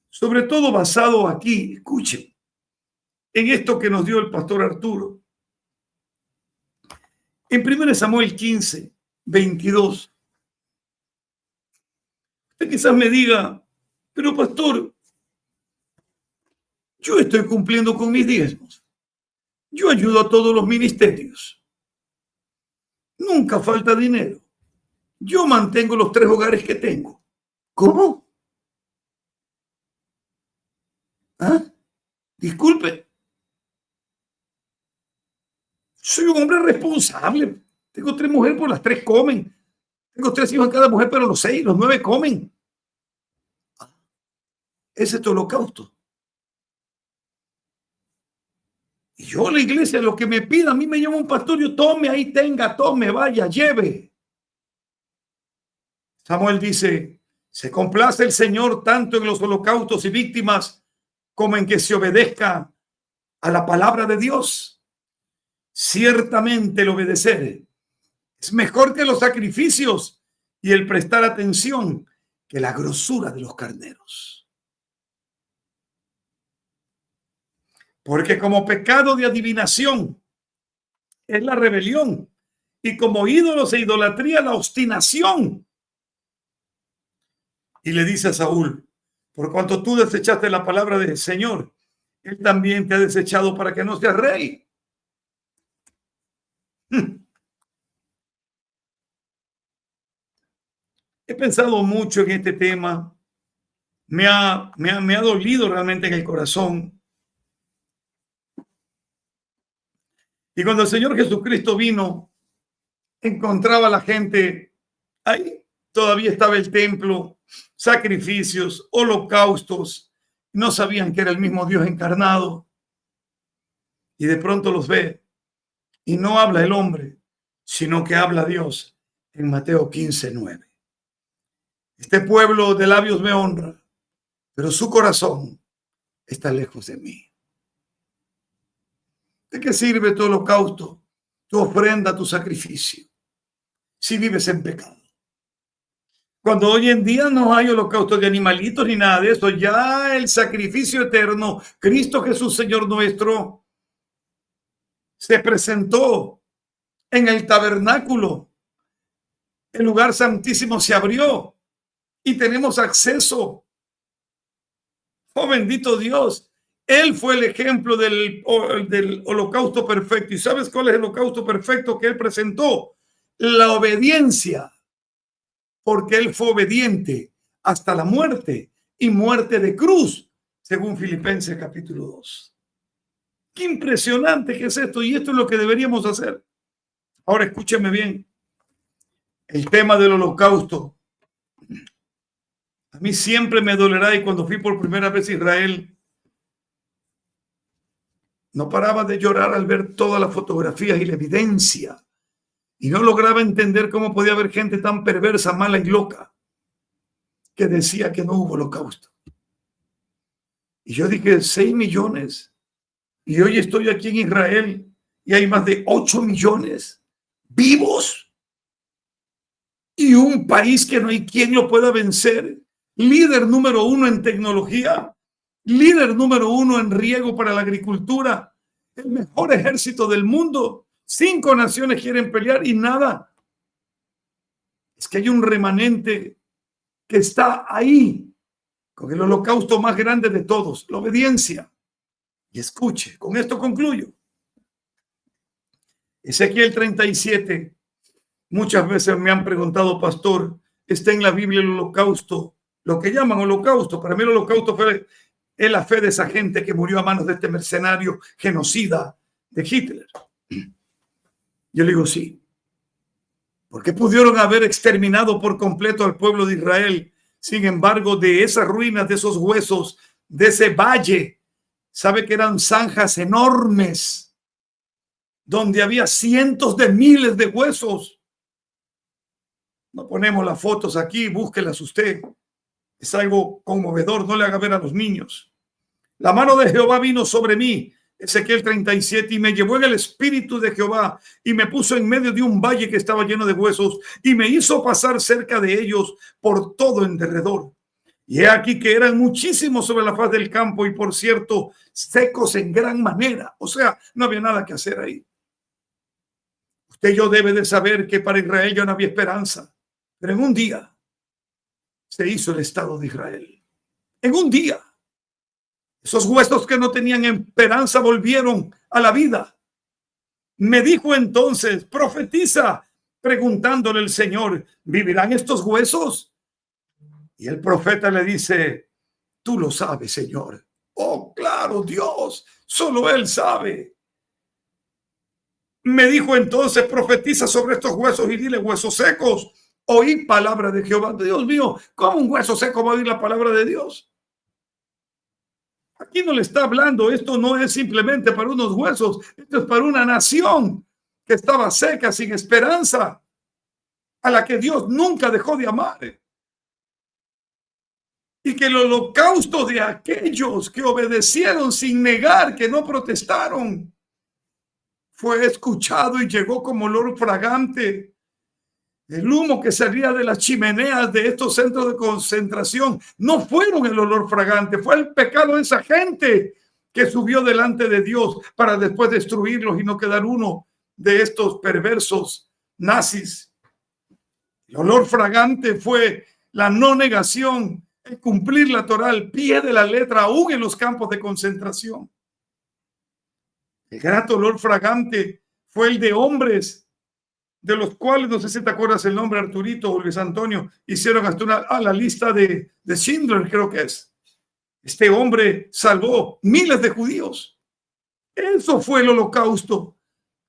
sobre todo basado aquí, escuchen, en esto que nos dio el pastor Arturo. En 1 Samuel 15, 22. Usted quizás me diga, pero pastor, yo estoy cumpliendo con mis diezmos. Yo ayudo a todos los ministerios. Nunca falta dinero. Yo mantengo los 3 hogares que tengo. ¿Cómo? ¿Ah? Disculpe. Soy un hombre responsable. Tengo 3 mujeres, por las 3 comen. Tengo 3 hijos en cada mujer, pero los 9 comen. Ese es tu holocausto. Y yo, la iglesia, lo que me pida, a mí me llama un pastor, yo tome, ahí tenga, tome, vaya, lleve. Samuel dice, se complace el Señor tanto en los holocaustos y víctimas como en que se obedezca a la palabra de Dios. Ciertamente el obedecer es mejor que los sacrificios y el prestar atención que la grosura de los carneros. Porque como pecado de adivinación es la rebelión y como ídolos e idolatría la obstinación. Y le dice a Saúl, por cuanto tú desechaste la palabra del Señor, Él también te ha desechado para que no seas rey. He pensado mucho en este tema. Me ha dolido realmente en el corazón. Y cuando el Señor Jesucristo vino, encontraba a la gente ahí. Todavía estaba el templo, sacrificios, holocaustos. No sabían que era el mismo Dios encarnado. Y de pronto los ve. Y no habla el hombre, sino que habla Dios en Mateo 15:9. Este pueblo de labios me honra, pero su corazón está lejos de mí. ¿De qué sirve tu holocausto, tu ofrenda, tu sacrificio, si vives en pecado? Cuando hoy en día no hay holocausto de animalitos ni nada de eso, ya el sacrificio eterno, Cristo Jesús, Señor nuestro, se presentó en el tabernáculo. El lugar santísimo se abrió y tenemos acceso. Oh, bendito Dios. Él fue el ejemplo del holocausto perfecto. ¿Y sabes cuál es el holocausto perfecto que él presentó? La obediencia. Porque él fue obediente hasta la muerte y muerte de cruz, según Filipenses capítulo 2. Qué impresionante que es esto, y esto es lo que deberíamos hacer. Ahora escúcheme bien. El tema del holocausto. A mí siempre me dolerá, y cuando fui por primera vez a Israel, No paraba de llorar al ver todas las fotografías y la evidencia. Y no lograba entender cómo podía haber gente tan perversa, mala y loca que decía que no hubo holocausto. Y yo dije, 6 millones. Y hoy estoy aquí en Israel y hay más de 8 millones vivos. Y un país que no hay quien lo pueda vencer. Líder número 1 en tecnología. Líder número 1 en riego para la agricultura. El mejor ejército del mundo. 5 naciones quieren pelear y nada. Es que hay un remanente que está ahí con el holocausto más grande de todos, la obediencia. Y escuche, con esto concluyo. Ezequiel 37. Muchas veces me han preguntado, pastor, ¿está en la Biblia el holocausto? Lo que llaman holocausto. Para mí el holocausto es la fe de esa gente que murió a manos de este mercenario genocida de Hitler. Yo le digo sí. Porque pudieron haber exterminado por completo al pueblo de Israel. Sin embargo, de esas ruinas, de esos huesos, de ese valle, sabe que eran zanjas enormes, donde había cientos de miles de huesos. No ponemos las fotos aquí, búsquelas usted. Es algo conmovedor, no le haga ver a los niños. La mano de Jehová vino sobre mí, Ezequiel 37, y me llevó en el espíritu de Jehová y me puso en medio de un valle que estaba lleno de huesos y me hizo pasar cerca de ellos por todo en derredor. Y he aquí que eran muchísimos sobre la faz del campo y, por cierto, secos en gran manera. O sea, no había nada que hacer ahí. Usted y yo debe de saber que para Israel ya no había esperanza. Pero en un día se hizo el Estado de Israel. En un día. Esos huesos que no tenían esperanza volvieron a la vida. Me dijo entonces, profetiza, preguntándole el Señor, ¿vivirán estos huesos? Y el profeta le dice, tú lo sabes, Señor. Oh, claro, Dios, solo Él sabe. Me dijo entonces, profetiza sobre estos huesos y dile, huesos secos, oí palabra de Jehová. Dios mío, ¿cómo un hueso seco va a oír la palabra de Dios? Aquí no le está hablando, esto no es simplemente para unos huesos, esto es para una nación que estaba seca, sin esperanza, a la que Dios nunca dejó de amar. Y que el holocausto de aquellos que obedecieron sin negar, que no protestaron, fue escuchado y llegó como olor fragante. El humo que salía de las chimeneas de estos centros de concentración no fueron el olor fragante, fue el pecado de esa gente que subió delante de Dios para después destruirlos y no quedar uno de estos perversos nazis. El olor fragante fue la no negación, el cumplir la Torá al pie de la letra, aún en los campos de concentración. El grato olor fragante fue el de hombres de los cuales, no sé si te acuerdas el nombre, Arturito o Luis Antonio, hicieron hasta la lista de Schindler, creo que es. Este hombre salvó miles de judíos. Eso fue el holocausto.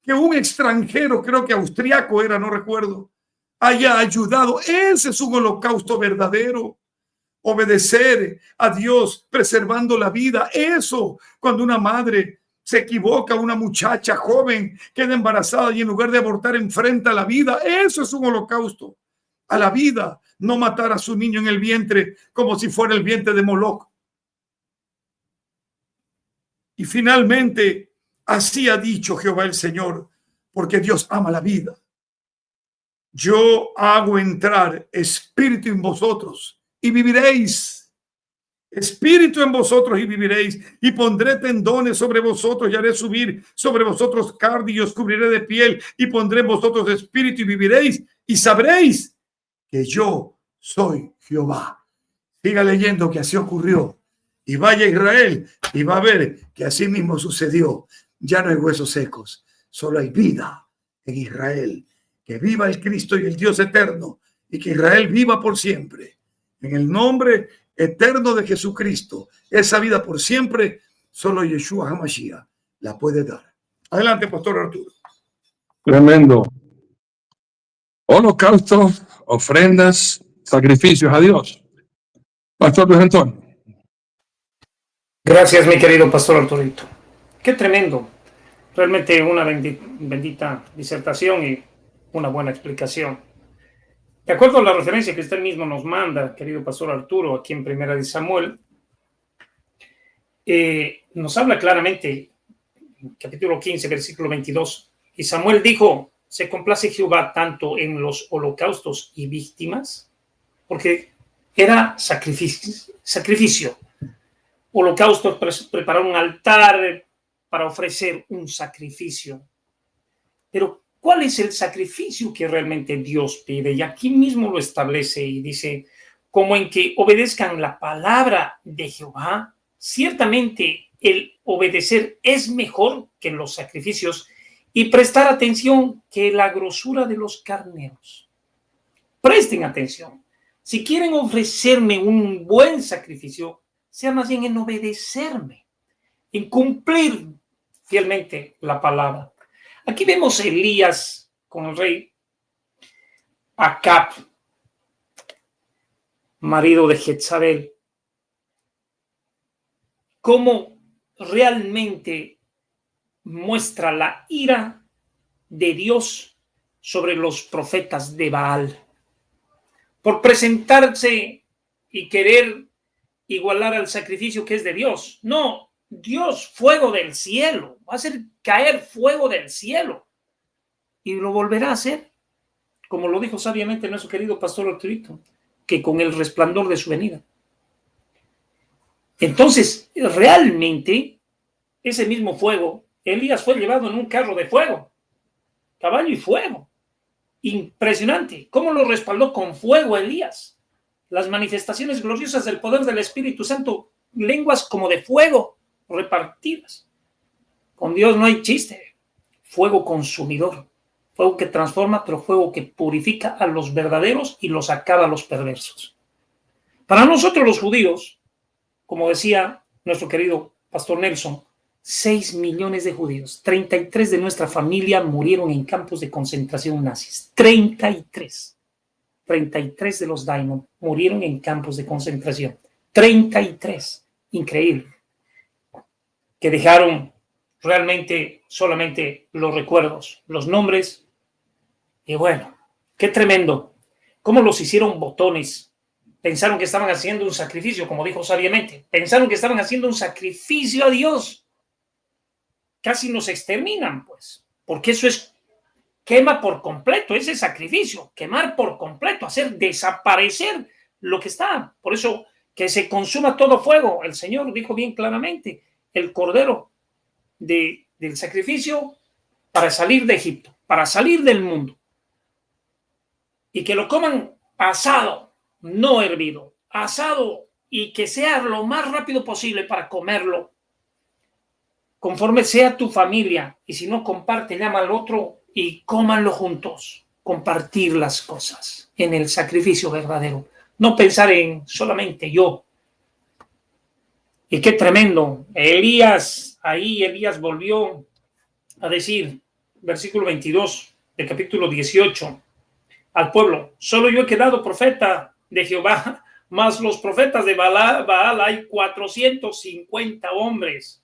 Que un extranjero, creo que austriaco era, no recuerdo, haya ayudado. Ese es un holocausto verdadero. Obedecer a Dios, preservando la vida. Eso, cuando una madre se equivoca, una muchacha joven queda embarazada y en lugar de abortar enfrenta la vida. Eso es un holocausto a la vida. No matar a su niño en el vientre como si fuera el vientre de Moloch. Y finalmente, así ha dicho Jehová el Señor, porque Dios ama la vida. Yo hago entrar espíritu en vosotros y viviréis. Espíritu en vosotros y viviréis, y pondré tendones sobre vosotros y haré subir sobre vosotros carne y os cubriré de piel y pondré en vosotros espíritu y viviréis y sabréis que yo soy Jehová. Siga leyendo que así ocurrió y vaya a Israel y va a ver que así mismo sucedió. Ya no hay huesos secos, solo hay vida en Israel. Que viva el Cristo y el Dios eterno y que Israel viva por siempre. En el nombre eterno de Jesucristo, esa vida por siempre, solo Yeshua HaMashiach la puede dar. Adelante, Pastor Arturo. Tremendo. Holocausto, ofrendas, sacrificios a Dios. Pastor Luis Antonio. Gracias, mi querido Pastor Arturito. Qué tremendo. Realmente una bendita disertación y una buena explicación. De acuerdo a la referencia que usted mismo nos manda, querido pastor Arturo, aquí en Primera de Samuel, nos habla claramente, capítulo 15, versículo 22, y Samuel dijo, ¿se complace Jehová tanto en los holocaustos y víctimas? Porque era sacrificio. Holocaustos, preparar un altar para ofrecer un sacrificio. Pero, ¿cuál es el sacrificio que realmente Dios pide? Y aquí mismo lo establece y dice, como en que obedezcan la palabra de Jehová, ciertamente el obedecer es mejor que los sacrificios y prestar atención que la grosura de los carneros. Presten atención. Si quieren ofrecerme un buen sacrificio, sea más bien en obedecerme, en cumplir fielmente la palabra. Aquí vemos a Elías con el rey Acab, marido de Jezabel, cómo realmente muestra la ira de Dios sobre los profetas de Baal por presentarse y querer igualar al sacrificio que es de Dios. No, Dios, fuego del cielo, va a hacer caer fuego del cielo y lo volverá a hacer, como lo dijo sabiamente nuestro querido pastor Arturito, que con el resplandor de su venida. Entonces, realmente, ese mismo fuego, Elías fue llevado en un carro de fuego, caballo y fuego. Impresionante. ¿Cómo lo respaldó con fuego Elías? Las manifestaciones gloriosas del poder del Espíritu Santo, lenguas como de fuego repartidas. Con Dios no hay chiste. Fuego consumidor. Fuego que transforma, pero fuego que purifica a los verdaderos y los acaba a los perversos. Para nosotros los judíos, como decía nuestro querido pastor Nelson, 6 millones de judíos, 33 de nuestra familia murieron en campos de concentración nazis. 33 de los Daimon murieron en campos de concentración. 33. Increíble. Que dejaron realmente solamente los recuerdos, los nombres. Y bueno, qué tremendo. Cómo los hicieron botones. Pensaron que estaban haciendo un sacrificio, como dijo sabiamente. Pensaron que estaban haciendo un sacrificio a Dios. Casi nos exterminan, pues. Porque eso es quema por completo, ese sacrificio. Quemar por completo, hacer desaparecer lo que está. Por eso que se consuma todo fuego. El Señor dijo bien claramente, el cordero del sacrificio para salir de Egipto, para salir del mundo. Y que lo coman asado, no hervido, asado, y que sea lo más rápido posible para comerlo, conforme sea tu familia, y si no comparte, llama al otro y cómanlo juntos, compartir las cosas en el sacrificio verdadero, no pensar en solamente yo. Y qué tremendo, Elías volvió a decir, versículo 22 del capítulo 18, al pueblo, solo yo he quedado profeta de Jehová, más los profetas de Baal hay 450 hombres.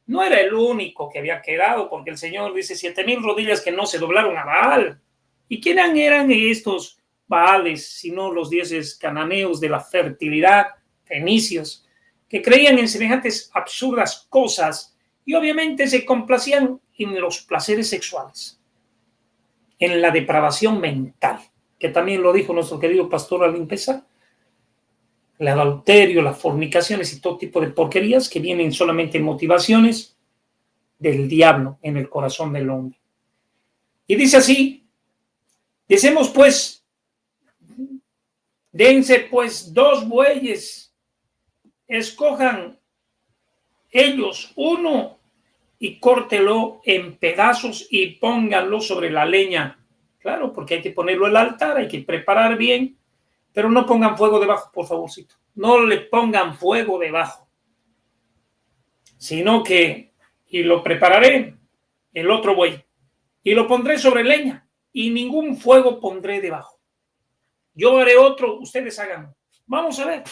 No era el único que había quedado, porque el Señor dice 7,000 rodillas que no se doblaron a Baal. ¿Y quiénes eran estos Baales, sino los dioses cananeos de la fertilidad, fenicios, que creían en semejantes absurdas cosas y obviamente se complacían en los placeres sexuales, en la depravación mental, que también lo dijo nuestro querido pastor al empezar, el adulterio, las fornicaciones y todo tipo de porquerías que vienen solamente en motivaciones del diablo en el corazón del hombre. Y dice así, decimos pues, dense pues 2 bueyes, escojan ellos uno y córtelo en pedazos y pónganlo sobre la leña. Claro, porque hay que ponerlo en el altar, hay que preparar bien, pero no pongan fuego debajo, por favorcito. No le pongan fuego debajo, sino que, y lo prepararé, el otro buey, y lo pondré sobre leña, y ningún fuego pondré debajo. Yo haré otro, ustedes hagan. Vamos a ver.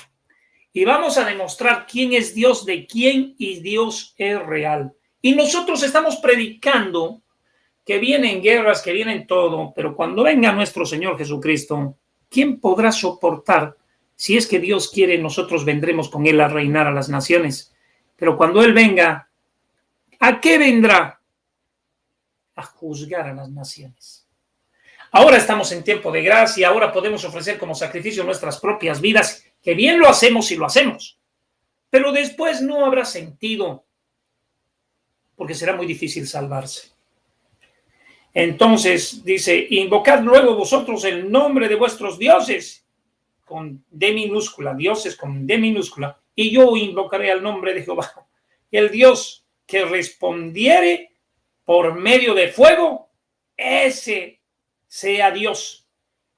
Y vamos a demostrar quién es Dios de quién y Dios es real. Y nosotros estamos predicando que vienen guerras, que vienen todo, pero cuando venga nuestro Señor Jesucristo, ¿quién podrá soportar? Si es que Dios quiere, nosotros vendremos con Él a reinar a las naciones. Pero cuando Él venga, ¿a qué vendrá? A juzgar a las naciones. Ahora estamos en tiempo de gracia, ahora podemos ofrecer como sacrificio nuestras propias vidas, que bien lo hacemos y lo hacemos. Pero después no habrá sentido, porque será muy difícil salvarse. Entonces dice, invocad luego vosotros el nombre de vuestros dioses, con D minúscula, dioses con D minúscula, y yo invocaré al nombre de Jehová, el Dios que respondiere por medio de fuego, ese sea Dios.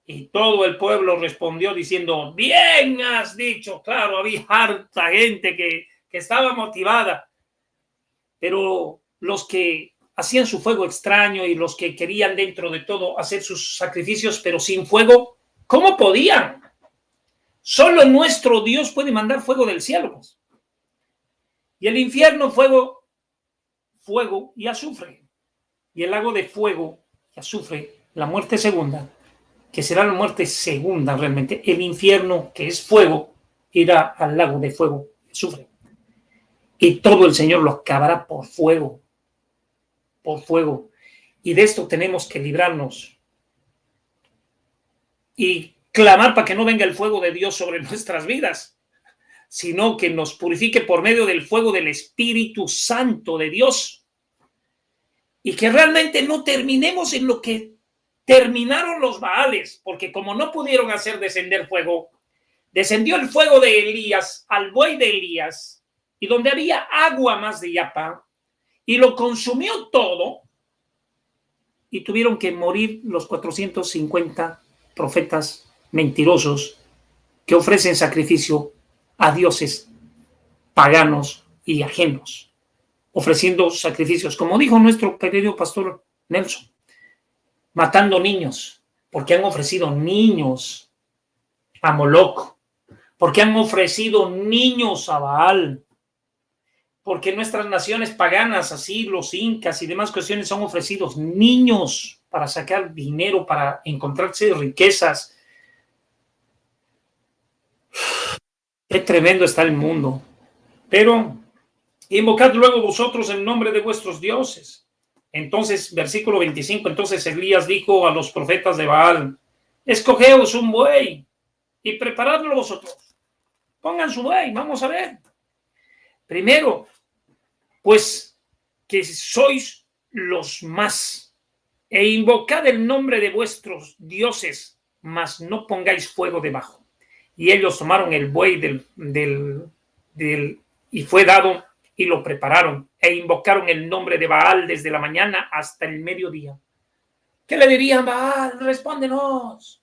Y todo el pueblo respondió diciendo, bien has dicho. Claro, había harta gente que estaba motivada, pero los que hacían su fuego extraño y los que querían dentro de todo hacer sus sacrificios, pero sin fuego, ¿cómo podían? Solo nuestro Dios puede mandar fuego del cielo. Y el infierno, fuego y azufre. Y el lago de fuego y azufre, la muerte segunda, que será la muerte segunda realmente. El infierno, que es fuego, irá al lago de fuego y azufre. Y todo el Señor lo acabará por fuego. Por fuego. Y de esto tenemos que librarnos. Y clamar para que no venga el fuego de Dios sobre nuestras vidas, sino que nos purifique por medio del fuego del Espíritu Santo de Dios. Y que realmente no terminemos en lo que terminaron los Baales, porque como no pudieron hacer descender fuego, descendió el fuego de Elías al buey de Elías, y donde había agua más de yapa, y lo consumió todo, y tuvieron que morir los 450 profetas mentirosos que ofrecen sacrificio a dioses paganos y ajenos, ofreciendo sacrificios, como dijo nuestro querido pastor Nelson, matando niños, porque han ofrecido niños a Moloch, porque han ofrecido niños a Baal, porque nuestras naciones paganas, así los incas y demás cuestiones, son ofrecidos niños para sacar dinero, para encontrarse riquezas. Qué tremendo está el mundo. Pero invocad luego vosotros el nombre de vuestros dioses. Entonces, versículo 25, entonces Elías dijo a los profetas de Baal, escogeos un buey y preparadlo vosotros. Pongan su buey, vamos a ver. Primero, pues que sois los más, e invocad el nombre de vuestros dioses, mas no pongáis fuego debajo. Y ellos tomaron el buey y fue dado, y lo prepararon, e invocaron el nombre de Baal desde la mañana hasta el mediodía. ¿Qué le dirían? Baal, respóndenos.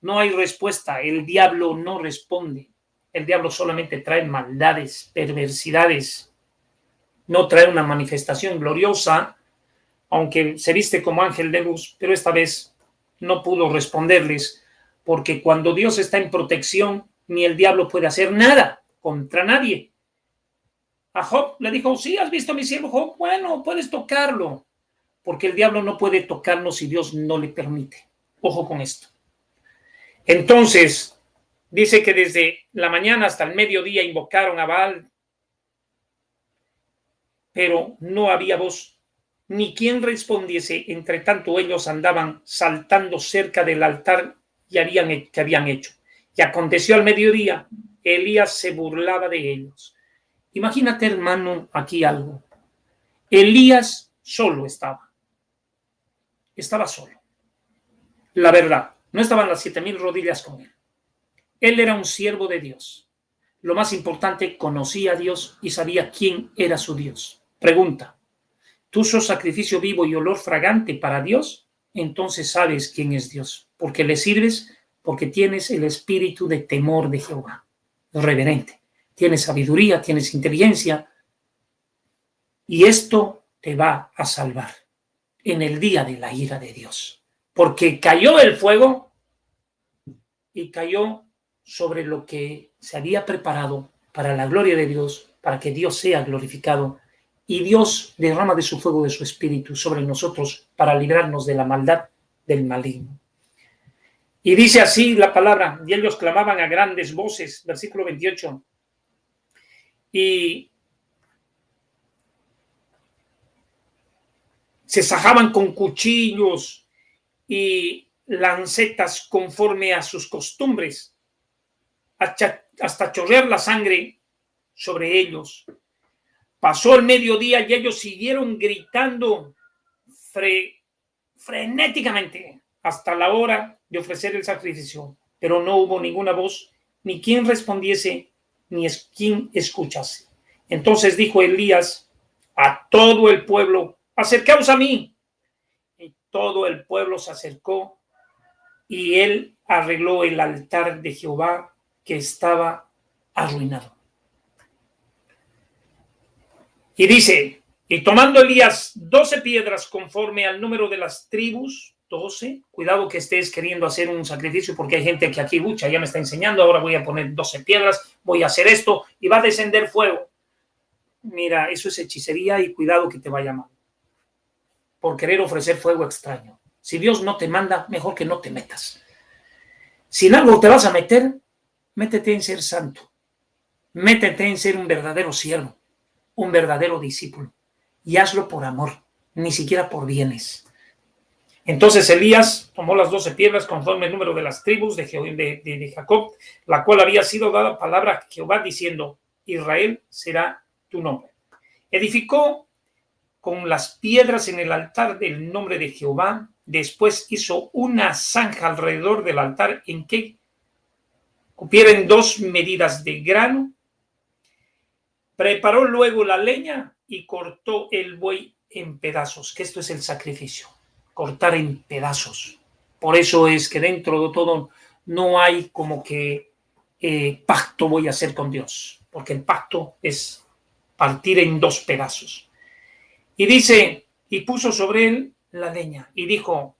No hay respuesta, el diablo no responde. El diablo solamente trae maldades, perversidades. No trae una manifestación gloriosa, aunque se viste como ángel de luz, pero esta vez no pudo responderles, porque cuando Dios está en protección, ni el diablo puede hacer nada contra nadie. A Job le dijo, sí, ¿has visto a mi siervo Job? Bueno, puedes tocarlo, porque el diablo no puede tocarnos si Dios no le permite. Ojo con esto. Entonces, dice que desde la mañana hasta el mediodía invocaron a Baal, pero no había voz, ni quien respondiese. Entre tanto, ellos andaban saltando cerca del altar que habían hecho. Y aconteció al mediodía, Elías se burlaba de ellos. Imagínate, hermano, aquí algo. Elías solo estaba solo. La verdad, no estaban las 7,000 rodillas con él. Él era un siervo de Dios. Lo más importante, conocía a Dios y sabía quién era su Dios. Pregunta, ¿tú sos sacrificio vivo y olor fragante para Dios? Entonces sabes quién es Dios, porque le sirves, porque tienes el espíritu de temor de Jehová, reverente. Tienes sabiduría, tienes inteligencia, y esto te va a salvar en el día de la ira de Dios, porque cayó el fuego y cayó sobre lo que se había preparado para la gloria de Dios, para que Dios sea glorificado y Dios derrama de su fuego, de su espíritu sobre nosotros para librarnos de la maldad del maligno. Y dice así la palabra, y ellos clamaban a grandes voces, versículo 28, y se sajaban con cuchillos y lancetas conforme a sus costumbres, hasta chorrear la sangre sobre ellos. Pasó el mediodía y ellos siguieron gritando frenéticamente hasta la hora de ofrecer el sacrificio, pero no hubo ninguna voz, ni quien respondiese, ni quien escuchase. Entonces dijo Elías a todo el pueblo: acercaos a mí. Y todo el pueblo se acercó, y él arregló el altar de Jehová que estaba arruinado. Y dice, y tomando Elías 12 piedras conforme al número de las tribus, 12, cuidado que estés queriendo hacer un sacrificio, porque hay gente que aquí, ya me está enseñando, ahora voy a poner 12 piedras, voy a hacer esto, y va a descender fuego. Mira, eso es hechicería, y cuidado que te vaya mal, por querer ofrecer fuego extraño. Si Dios no te manda, mejor que no te metas. Si en algo te vas a meter, métete en ser santo, métete en ser un verdadero siervo, un verdadero discípulo, y hazlo por amor, ni siquiera por bienes. Entonces Elías tomó las 12 piedras conforme el número de las tribus de Jacob, la cual había sido dada palabra a Jehová diciendo: Israel será tu nombre. Edificó con las piedras en el altar del nombre de Jehová. Después hizo una zanja alrededor del altar en que cupieran 2 medidas de grano. Preparó luego la leña y cortó el buey en pedazos, que esto es el sacrificio, cortar en pedazos. Por eso es que dentro de todo no hay como que pacto voy a hacer con Dios, porque el pacto es partir en 2 pedazos. Y dice, y puso sobre él la leña, y dijo: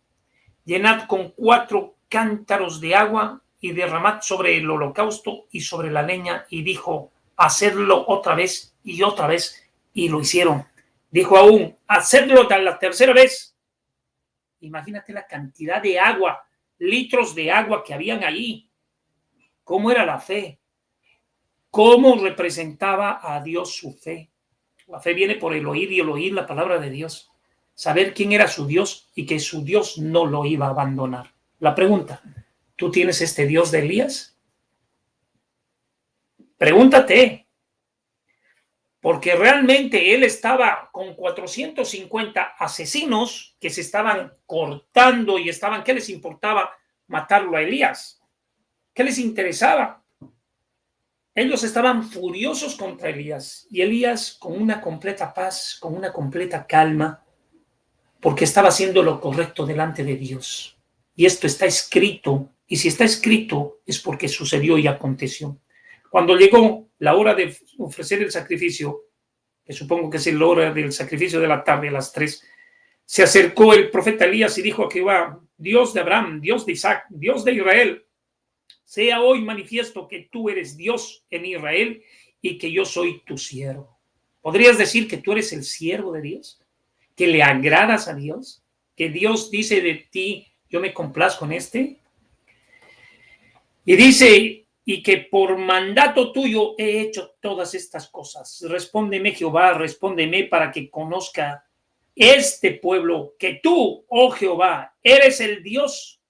llenad con 4 cántaros de agua y derramad sobre el holocausto y sobre la leña. Y dijo: hacerlo otra vez, y lo hicieron. Dijo aún: hacedlo la tercera vez. Imagínate la cantidad de agua, litros de agua que habían ahí. ¿Cómo era la fe? ¿Cómo representaba a Dios su fe? La fe viene por el oír, y el oír la palabra de Dios. Saber quién era su Dios y que su Dios no lo iba a abandonar. La pregunta: ¿tú tienes este Dios de Elías? Pregúntate, porque realmente él estaba con 450 asesinos que se estaban cortando y estaban, ¿qué les importaba matarlo a Elías? ¿Qué les interesaba? Ellos estaban furiosos contra Elías, y Elías con una completa paz, con una completa calma, porque estaba haciendo lo correcto delante de Dios. Y esto está escrito, y si está escrito es porque sucedió y aconteció. Cuando llegó la hora de ofrecer el sacrificio, que supongo que es la hora del sacrificio de la tarde a las 3, se acercó el profeta Elías y dijo a Jehová: Dios de Abraham, Dios de Isaac, Dios de Israel, sea hoy manifiesto que tú eres Dios en Israel y que yo soy tu siervo. ¿Podrías decir que tú eres el siervo de Dios? ¿Que le agradas a Dios? ¿Que Dios dice de ti: yo me complazco en este? Y dice: y que por mandato tuyo he hecho todas estas cosas. Respóndeme, Jehová, respóndeme, para que conozca este pueblo que tú, oh Jehová, eres el Dios,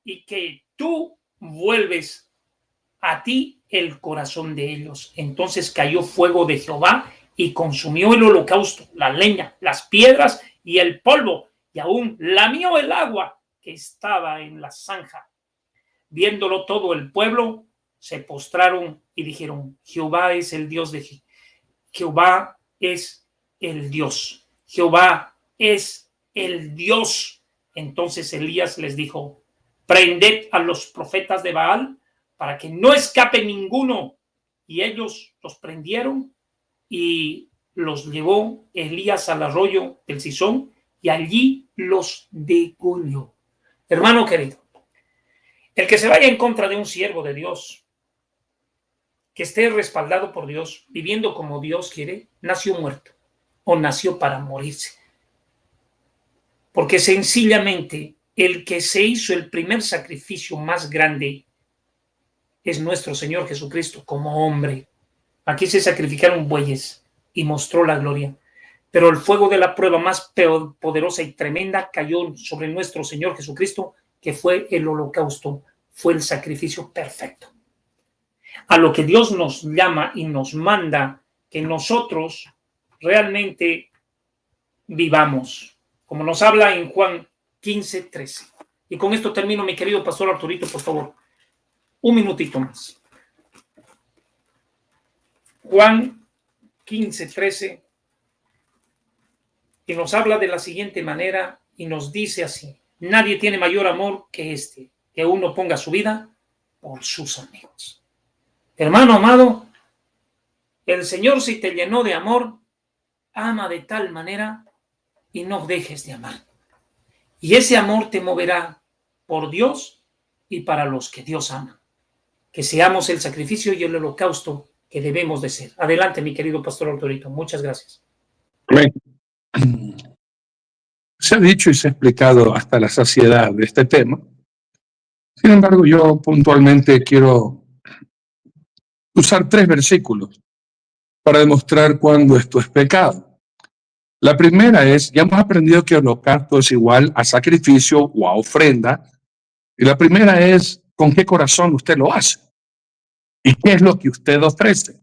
y que tú vuelves a ti el corazón de ellos. Entonces cayó fuego de Jehová y consumió el holocausto, la leña, las piedras y el polvo, y aún lamió el agua que estaba en la zanja. Viéndolo todo el pueblo, se postraron y dijeron: Jehová es el Dios de Jehová es el Dios. Jehová es el Dios. Entonces Elías les dijo: prended a los profetas de Baal para que no escape ninguno. Y ellos los prendieron y los llevó Elías al arroyo del Cisón, y allí los degolló. Hermano querido, el que se vaya en contra de un siervo de Dios, que esté respaldado por Dios, viviendo como Dios quiere, nació muerto. o nació para morirse. Porque sencillamente el que se hizo el primer sacrificio más grande es nuestro Señor Jesucristo como hombre. Aquí se sacrificaron bueyes y mostró la gloria. Pero el fuego de la prueba más poderosa y tremenda cayó sobre nuestro Señor Jesucristo, que fue el holocausto, fue el sacrificio perfecto. A lo que Dios nos llama y nos manda que nosotros realmente vivamos, como nos habla en Juan 15:13. Y con esto termino, mi querido pastor Arturito, por favor. Un minutito más. Juan 15:13. Y nos habla de la siguiente manera y nos dice así: nadie tiene mayor amor que este, que uno ponga su vida por sus amigos. Hermano amado, el Señor, si te llenó de amor, ama de tal manera y no dejes de amar. Y ese amor te moverá por Dios y para los que Dios ama. Que seamos el sacrificio y el holocausto que debemos de ser. Adelante, mi querido pastor Arturito. Muchas gracias. Amén. Se ha dicho y se ha explicado hasta la saciedad de este tema. Sin embargo, yo puntualmente quiero usar 3 versículos para demostrar cuándo esto es pecado. La primera es, ya hemos aprendido que holocausto es igual a sacrificio o a ofrenda. Y la primera es, ¿con qué corazón usted lo hace? ¿Y qué es lo que usted ofrece?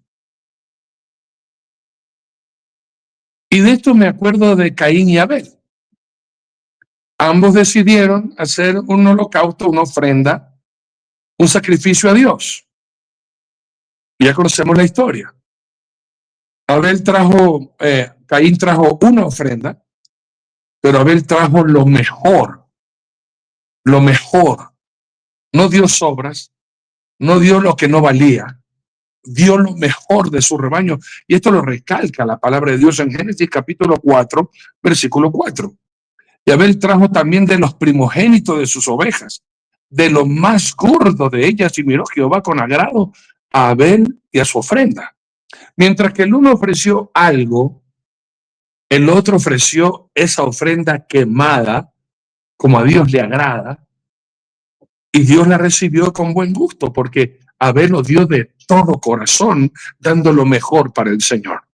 Y de esto me acuerdo de Caín y Abel. Ambos decidieron hacer un holocausto, una ofrenda, un sacrificio a Dios. Ya conocemos la historia. Caín trajo una ofrenda, pero Abel trajo lo mejor. Lo mejor. No dio sobras, no dio lo que no valía, dio lo mejor de su rebaño. Y esto lo recalca la palabra de Dios en Génesis capítulo 4, versículo 4. Y Abel trajo también de los primogénitos de sus ovejas, de lo más gordo de ellas, y miró Jehová con agrado a Abel y a su ofrenda. Mientras que el uno ofreció algo, el otro ofreció esa ofrenda quemada, como a Dios le agrada, y Dios la recibió con buen gusto, porque Abel lo dio de todo corazón, dando lo mejor para el Señor.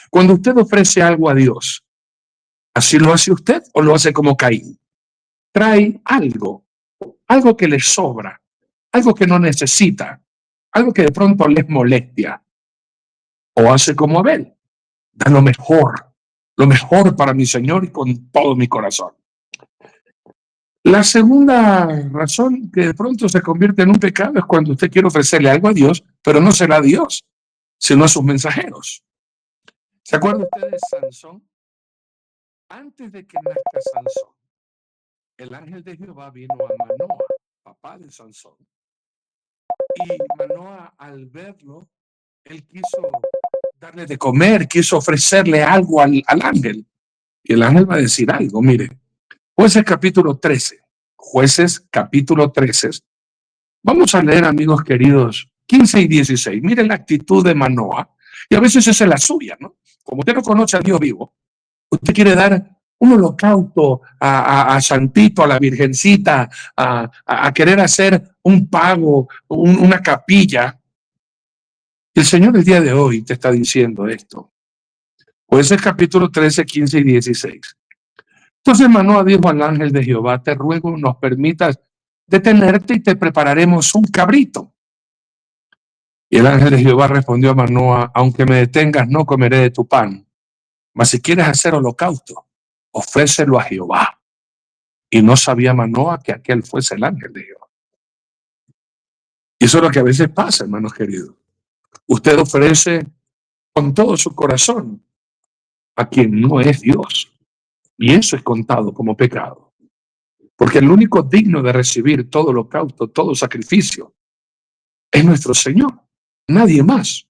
Cuando usted ofrece algo a Dios, ¿así lo hace usted o lo hace como Caín? Trae algo que le sobra, algo que no necesita, algo que de pronto les molestia. O hace como Abel, da lo mejor para mi Señor y con todo mi corazón. La segunda razón que de pronto se convierte en un pecado es cuando usted quiere ofrecerle algo a Dios, pero no será a Dios, sino a sus mensajeros. ¿Se acuerda usted de Sansón? Antes de que nazca Sansón, el ángel de Jehová vino a Manoa, papá de Sansón. Y Manoa, al verlo, él quiso darle de comer, quiso ofrecerle algo al ángel. Y el ángel va a decir algo, mire. Jueces capítulo 13. Jueces capítulo 13. Vamos a leer, amigos queridos, 15 y 16. Miren la actitud de Manoa. Y a veces esa es la suya, ¿no? Como usted no conoce a Dios vivo, usted quiere dar un holocausto a Santito, a la Virgencita, a querer hacer un pago, una capilla. El Señor el día de hoy te está diciendo esto. Jueces capítulo 13, 15 y 16. Entonces Manoa dijo al ángel de Jehová: te ruego nos permitas detenerte y te prepararemos un cabrito. Y el ángel de Jehová respondió a Manoa: aunque me detengas, no comeré de tu pan. Mas si quieres hacer holocausto, ofrécelo a Jehová. Y no sabía Manoa que aquel fuese el ángel de Jehová. Y eso es lo que a veces pasa, hermanos queridos. Usted ofrece con todo su corazón a quien no es Dios. Y eso es contado como pecado. Porque el único digno de recibir todo holocausto, todo sacrificio, es nuestro Señor. Nadie más.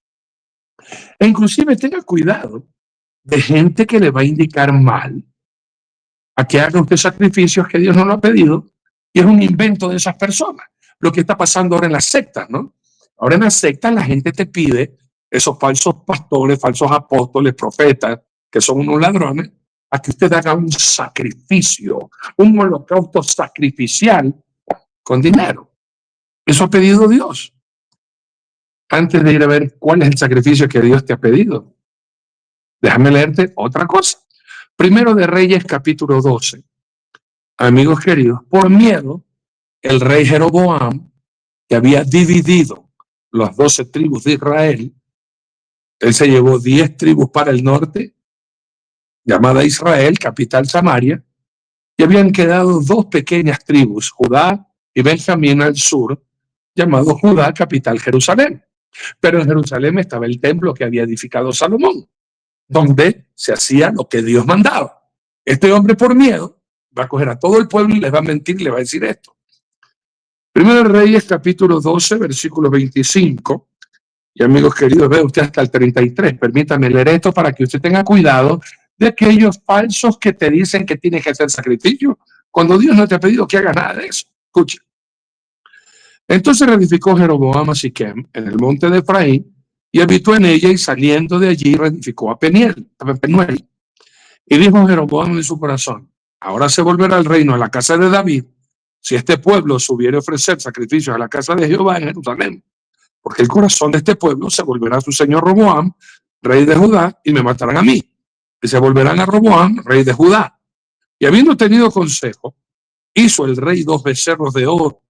E inclusive tenga cuidado de gente que le va a indicar mal a que haga usted sacrificios que Dios no lo ha pedido, y es un invento de esas personas. Lo que está pasando ahora en las sectas, ¿no? Ahora en las sectas la gente te pide, esos falsos pastores, falsos apóstoles, profetas, que son unos ladrones, a que usted haga un sacrificio, un holocausto sacrificial con dinero. Eso ha pedido Dios. Antes de ir a ver cuál es el sacrificio que Dios te ha pedido, déjame leerte otra cosa. Primero de Reyes, capítulo 12. Amigos queridos, por miedo, el rey Jeroboam, que había dividido las 12 tribus de Israel, él se llevó 10 tribus para el norte, llamada Israel, capital Samaria, y habían quedado 2 pequeñas tribus, Judá y Benjamín al sur, llamado Judá, capital Jerusalén. Pero en Jerusalén estaba el templo que había edificado Salomón, donde se hacía lo que Dios mandaba. Este hombre, por miedo, va a coger a todo el pueblo y les va a mentir, le va a decir esto. Primero de Reyes, capítulo 12, versículo 25. Y amigos queridos, ve usted hasta el 33. Permítame leer esto para que usted tenga cuidado de aquellos falsos que te dicen que tienes que hacer sacrificio cuando Dios no te ha pedido que hagas nada de eso. Escucha. Entonces reedificó Jeroboam a Siquem en el monte de Efraín y habitó en ella, y saliendo de allí reedificó a Penuel. Y dijo Jeroboam en su corazón: ahora se volverá el reino a la casa de David si este pueblo subiere a ofrecer sacrificios a la casa de Jehová en Jerusalén, porque el corazón de este pueblo se volverá a su señor Roboam, rey de Judá, y me matarán a mí, y se volverán a Roboam, rey de Judá. Y habiendo tenido consejo, hizo el rey 2 becerros de oro,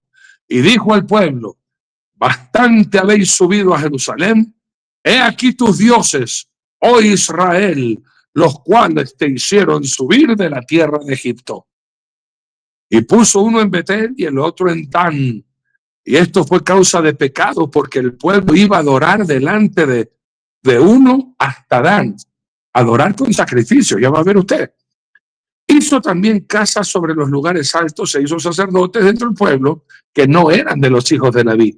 y dijo al pueblo: bastante habéis subido a Jerusalén, he aquí tus dioses, oh Israel, los cuales te hicieron subir de la tierra de Egipto. Y puso uno en Betel y el otro en Dan. Y esto fue causa de pecado, porque el pueblo iba a adorar delante de uno hasta Dan. Adorar con sacrificio, ya va a ver usted. Hizo también casas sobre los lugares altos, se hizo sacerdotes dentro del pueblo que no eran de los hijos de David.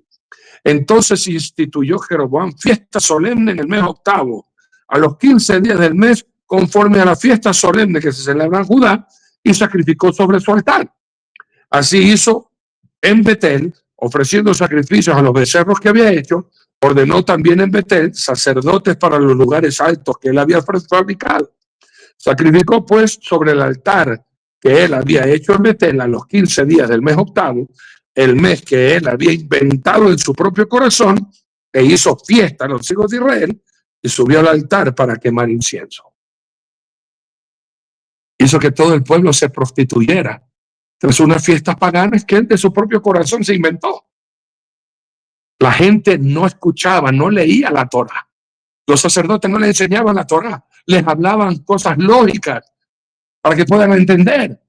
Entonces instituyó Jeroboam fiesta solemne en el mes octavo, a los 15 días del mes, conforme a la fiesta solemne que se celebra en Judá, y sacrificó sobre su altar. Así hizo en Betel, ofreciendo sacrificios a los becerros que había hecho. Ordenó también en Betel sacerdotes para los lugares altos que él había fabricado. Sacrificó pues sobre el altar que él había hecho en Betel a los 15 días del mes octavo, el mes que él había inventado en su propio corazón, e hizo fiesta a los hijos de Israel, y subió al altar para quemar incienso. Hizo que todo el pueblo se prostituyera tras unas fiestas paganas que él de su propio corazón se inventó. La gente no escuchaba, no leía la Torá. Los sacerdotes no les enseñaban la Torá, les hablaban cosas lógicas para que puedan entender.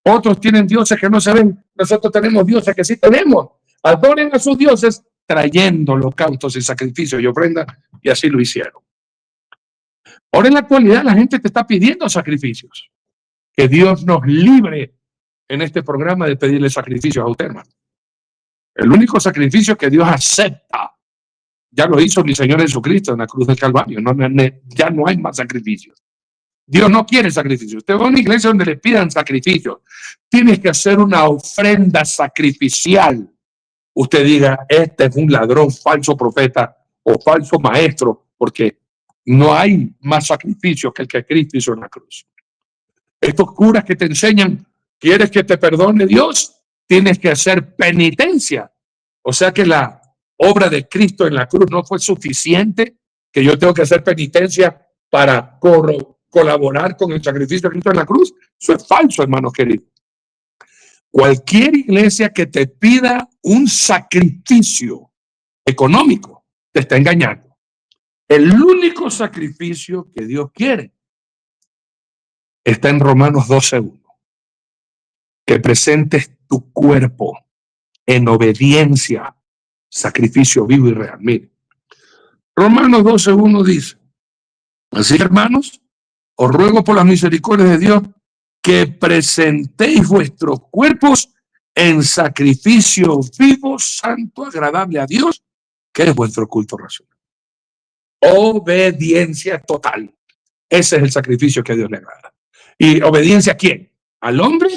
Otros tienen dioses que no se ven, nosotros tenemos dioses que sí tenemos. Adoren a sus dioses trayendo holocaustos y sacrificios y ofrendas, y así lo hicieron. Ahora en la actualidad la gente te está pidiendo sacrificios. Que Dios nos libre en este programa de pedirle sacrificios a usted, hermano. El único sacrificio que Dios acepta, ya lo hizo mi Señor Jesucristo en la cruz del Calvario. Ya no hay más sacrificios. Dios no quiere sacrificios. Usted va a una iglesia donde le pidan sacrificios. Tienes que hacer una ofrenda sacrificial. Usted diga: este es un ladrón, falso profeta o falso maestro, porque no hay más sacrificio que el que Cristo hizo en la cruz. Estos curas que te enseñan: ¿quieres que te perdone Dios? Tienes que hacer penitencia. O sea que la obra de Cristo en la cruz no fue suficiente, que yo tengo que hacer penitencia para colaborar con el sacrificio de Cristo en la cruz. Eso es falso, hermanos queridos. Cualquier iglesia que te pida un sacrificio económico te está engañando. El único sacrificio que Dios quiere está en Romanos 12:1. Que presentes tu cuerpo en obediencia, sacrificio vivo y real. Mire, Romanos 12:1 dice: así, hermanos, os ruego por las misericordias de Dios que presentéis vuestros cuerpos en sacrificio vivo, santo, agradable a Dios, que es vuestro culto racional. Obediencia total. Ese es el sacrificio que a Dios le agrada. ¿Y obediencia a quién? ¿Al hombre?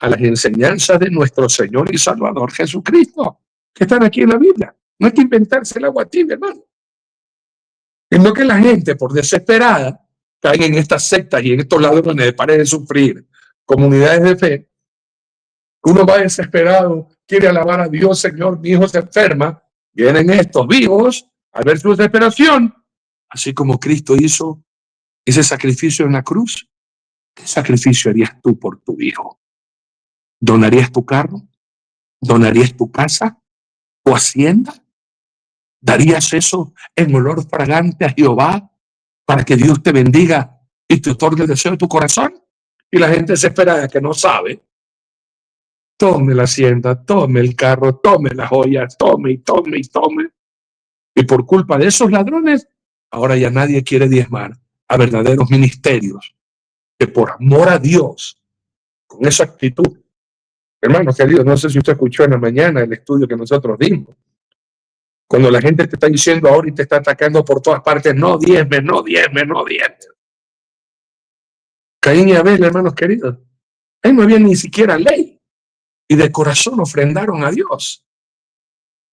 A las enseñanzas de nuestro Señor y Salvador Jesucristo, que están aquí en la Biblia. No hay que inventarse el agua tibia, hermano. Es lo que la gente, por desesperada, caen en estas sectas y en estos ladrones de pares de sufrir, comunidades de fe. Uno va desesperado, quiere alabar a Dios, Señor, mi hijo se enferma. Vienen estos vivos a ver su desesperación, así como Cristo hizo ese sacrificio en la cruz. ¿Qué sacrificio harías tú por tu hijo? ¿Donarías tu carro? ¿Donarías tu casa o hacienda? ¿Darías eso en olor fragante a Jehová para que Dios te bendiga y te otorgue el deseo de tu corazón? Y la gente desesperada que no sabe, tome la hacienda, tome el carro, tome las joyas, tome y tome y tome. Y por culpa de esos ladrones, ahora ya nadie quiere diezmar a verdaderos ministerios que por amor a Dios, con esa actitud. Hermanos queridos, no sé si usted escuchó en la mañana el estudio que nosotros dimos. Cuando la gente te está diciendo ahora y te está atacando por todas partes, no diezmes, no diezmes, no diezmes. Caín y Abel, hermanos queridos, ahí no había ni siquiera ley. Y de corazón ofrendaron a Dios.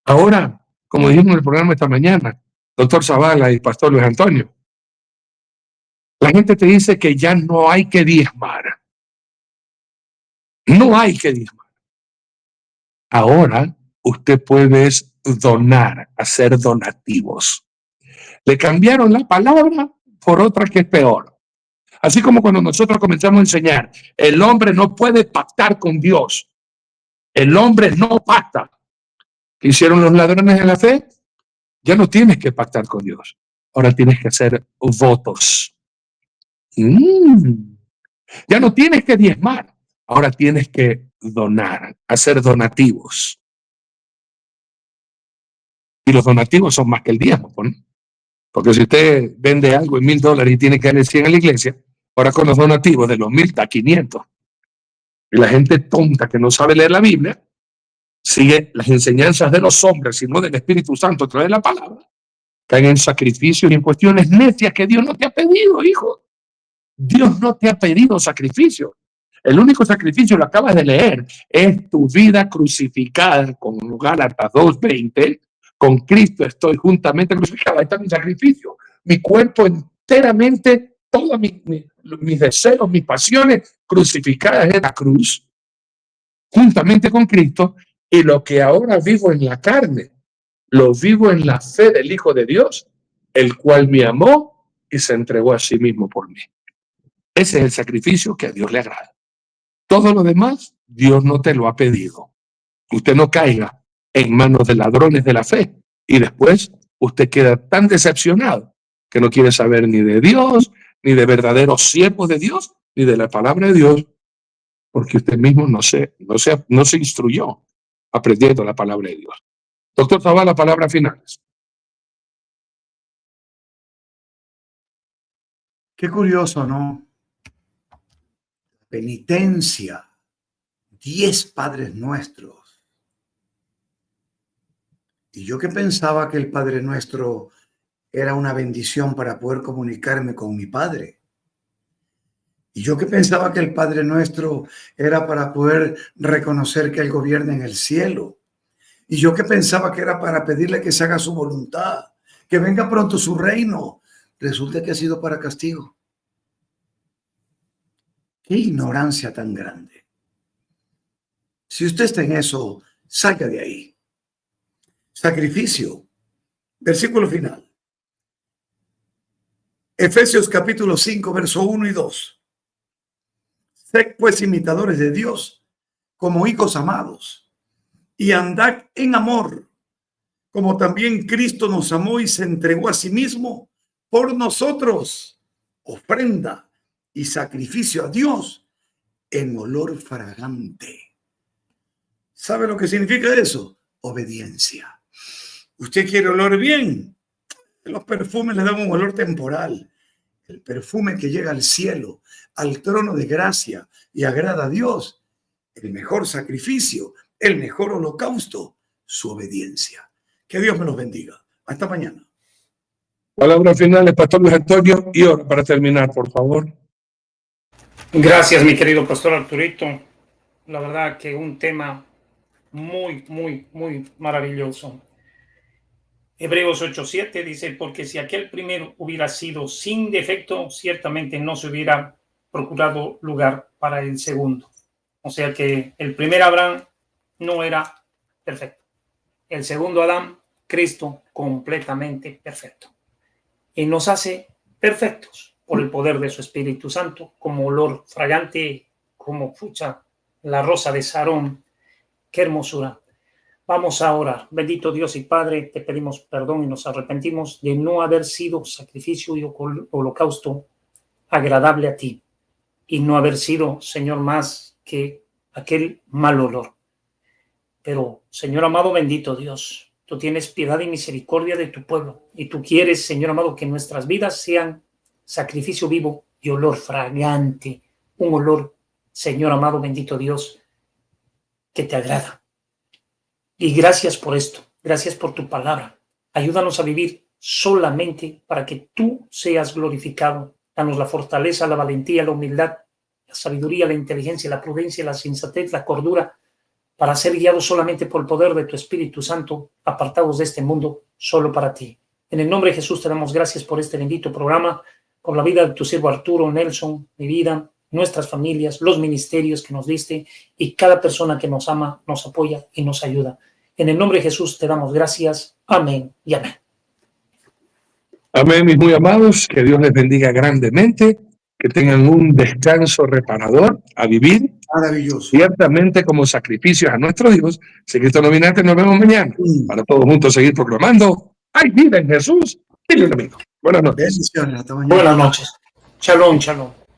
Ahora, como dijimos en el programa esta mañana, doctor Zavala y pastor Luis Antonio, la gente te dice que ya no hay que diezmar. No hay que diezmar. Ahora usted puede donar, hacer donativos. Le cambiaron la palabra por otra que es peor. Así como cuando nosotros comenzamos a enseñar, el hombre no puede pactar con Dios. El hombre no pacta. ¿Qué hicieron los ladrones de la fe? Ya no tienes que pactar con Dios. Ahora tienes que hacer votos. Ya no tienes que diezmar. Ahora tienes que donar, hacer donativos. Y los donativos son más que el diezmo, ¿no? Porque si usted vende algo en $1,000 y tiene que darle 100 a la iglesia, ahora con los donativos de los 1,000 da 500. Y la gente tonta que no sabe leer la Biblia sigue las enseñanzas de los hombres y no del Espíritu Santo a través de la palabra. Caen en sacrificios y en cuestiones necias que Dios no te ha pedido, hijo. Dios no te ha pedido sacrificio. El único sacrificio, lo acabas de leer, es tu vida crucificada con Gálatas 2:20. Con Cristo estoy juntamente crucificado. Ahí está mi sacrificio. Mi cuerpo enteramente, todos mis deseos, mis pasiones crucificadas en la cruz, juntamente con Cristo. Y lo que ahora vivo en la carne, lo vivo en la fe del Hijo de Dios, el cual me amó y se entregó a sí mismo por mí. Ese es el sacrificio que a Dios le agrada. Todo lo demás, Dios no te lo ha pedido. Usted no caiga en manos de ladrones de la fe y después usted queda tan decepcionado que no quiere saber ni de Dios, ni de verdaderos siervos de Dios, ni de la palabra de Dios, porque usted mismo no se instruyó aprendiendo la palabra de Dios. Doctor Zavala, palabras finales. Qué curioso, ¿no? Penitencia, 10 Padres Nuestros. Y yo que pensaba que el Padre Nuestro era una bendición para poder comunicarme con mi Padre. Y yo que pensaba que el Padre Nuestro era para poder reconocer que Él gobierna en el cielo. Y yo que pensaba que era para pedirle que se haga su voluntad, que venga pronto su reino. Resulta que ha sido para castigo. ¡Qué ignorancia tan grande! Si usted está en eso, salga de ahí. Sacrificio. Versículo final. Efesios capítulo 5, verso 1 y 2. Sed pues imitadores de Dios como hijos amados y andad en amor, como también Cristo nos amó y se entregó a sí mismo por nosotros, ofrenda y sacrificio a Dios en olor fragante. ¿Sabe lo que significa eso? Obediencia. ¿Usted quiere olor bien? Los perfumes le dan un olor temporal. El perfume que llega al cielo, al trono de gracia y agrada a Dios, el mejor sacrificio, el mejor holocausto, su obediencia. Que Dios me los bendiga. Hasta mañana. Palabras finales, pastor Luis Antonio, y ahora para terminar, por favor. Gracias, mi querido pastor Arturito. La verdad que un tema muy, muy, muy maravilloso. Hebreos 8:7 dice, porque si aquel primero hubiera sido sin defecto, ciertamente no se hubiera procurado lugar para el segundo. O sea que el primer Abraham no era perfecto. El segundo Adán, Cristo, completamente perfecto. Y nos hace perfectos por el poder de su Espíritu Santo, como olor fragante, como la rosa de Sarón. ¡Qué hermosura! Vamos a orar. Bendito Dios y Padre, te pedimos perdón y nos arrepentimos de no haber sido sacrificio y holocausto agradable a ti y no haber sido, Señor, más que aquel mal olor. Pero, Señor amado, bendito Dios, tú tienes piedad y misericordia de tu pueblo y tú quieres, Señor amado, que nuestras vidas sean sacrificio vivo y olor fragante, un olor, Señor amado, bendito Dios, que te agrada. Y gracias por esto, gracias por tu palabra. Ayúdanos a vivir solamente para que tú seas glorificado. Danos la fortaleza, la valentía, la humildad, la sabiduría, la inteligencia, la prudencia, la sensatez, la cordura, para ser guiados solamente por el poder de tu Espíritu Santo, apartados de este mundo, solo para ti. En el nombre de Jesús te damos gracias por este bendito programa, por la vida de tu siervo Arturo, Nelson, mi vida, nuestras familias, los ministerios que nos diste y cada persona que nos ama, nos apoya y nos ayuda. En el nombre de Jesús te damos gracias. Amén y amén. Amén, mis muy amados. Que Dios les bendiga grandemente. Que tengan un descanso reparador a vivir. Maravilloso. Ciertamente como sacrificios a nuestro Dios. Si Cristo no viene antes, nos vemos mañana. Para todos juntos seguir proclamando. ¡Hay vida en Jesús! Y un amigo. Buenas noches. Bendiciones. Hasta mañana. Buenas noches. Shalom, shalom.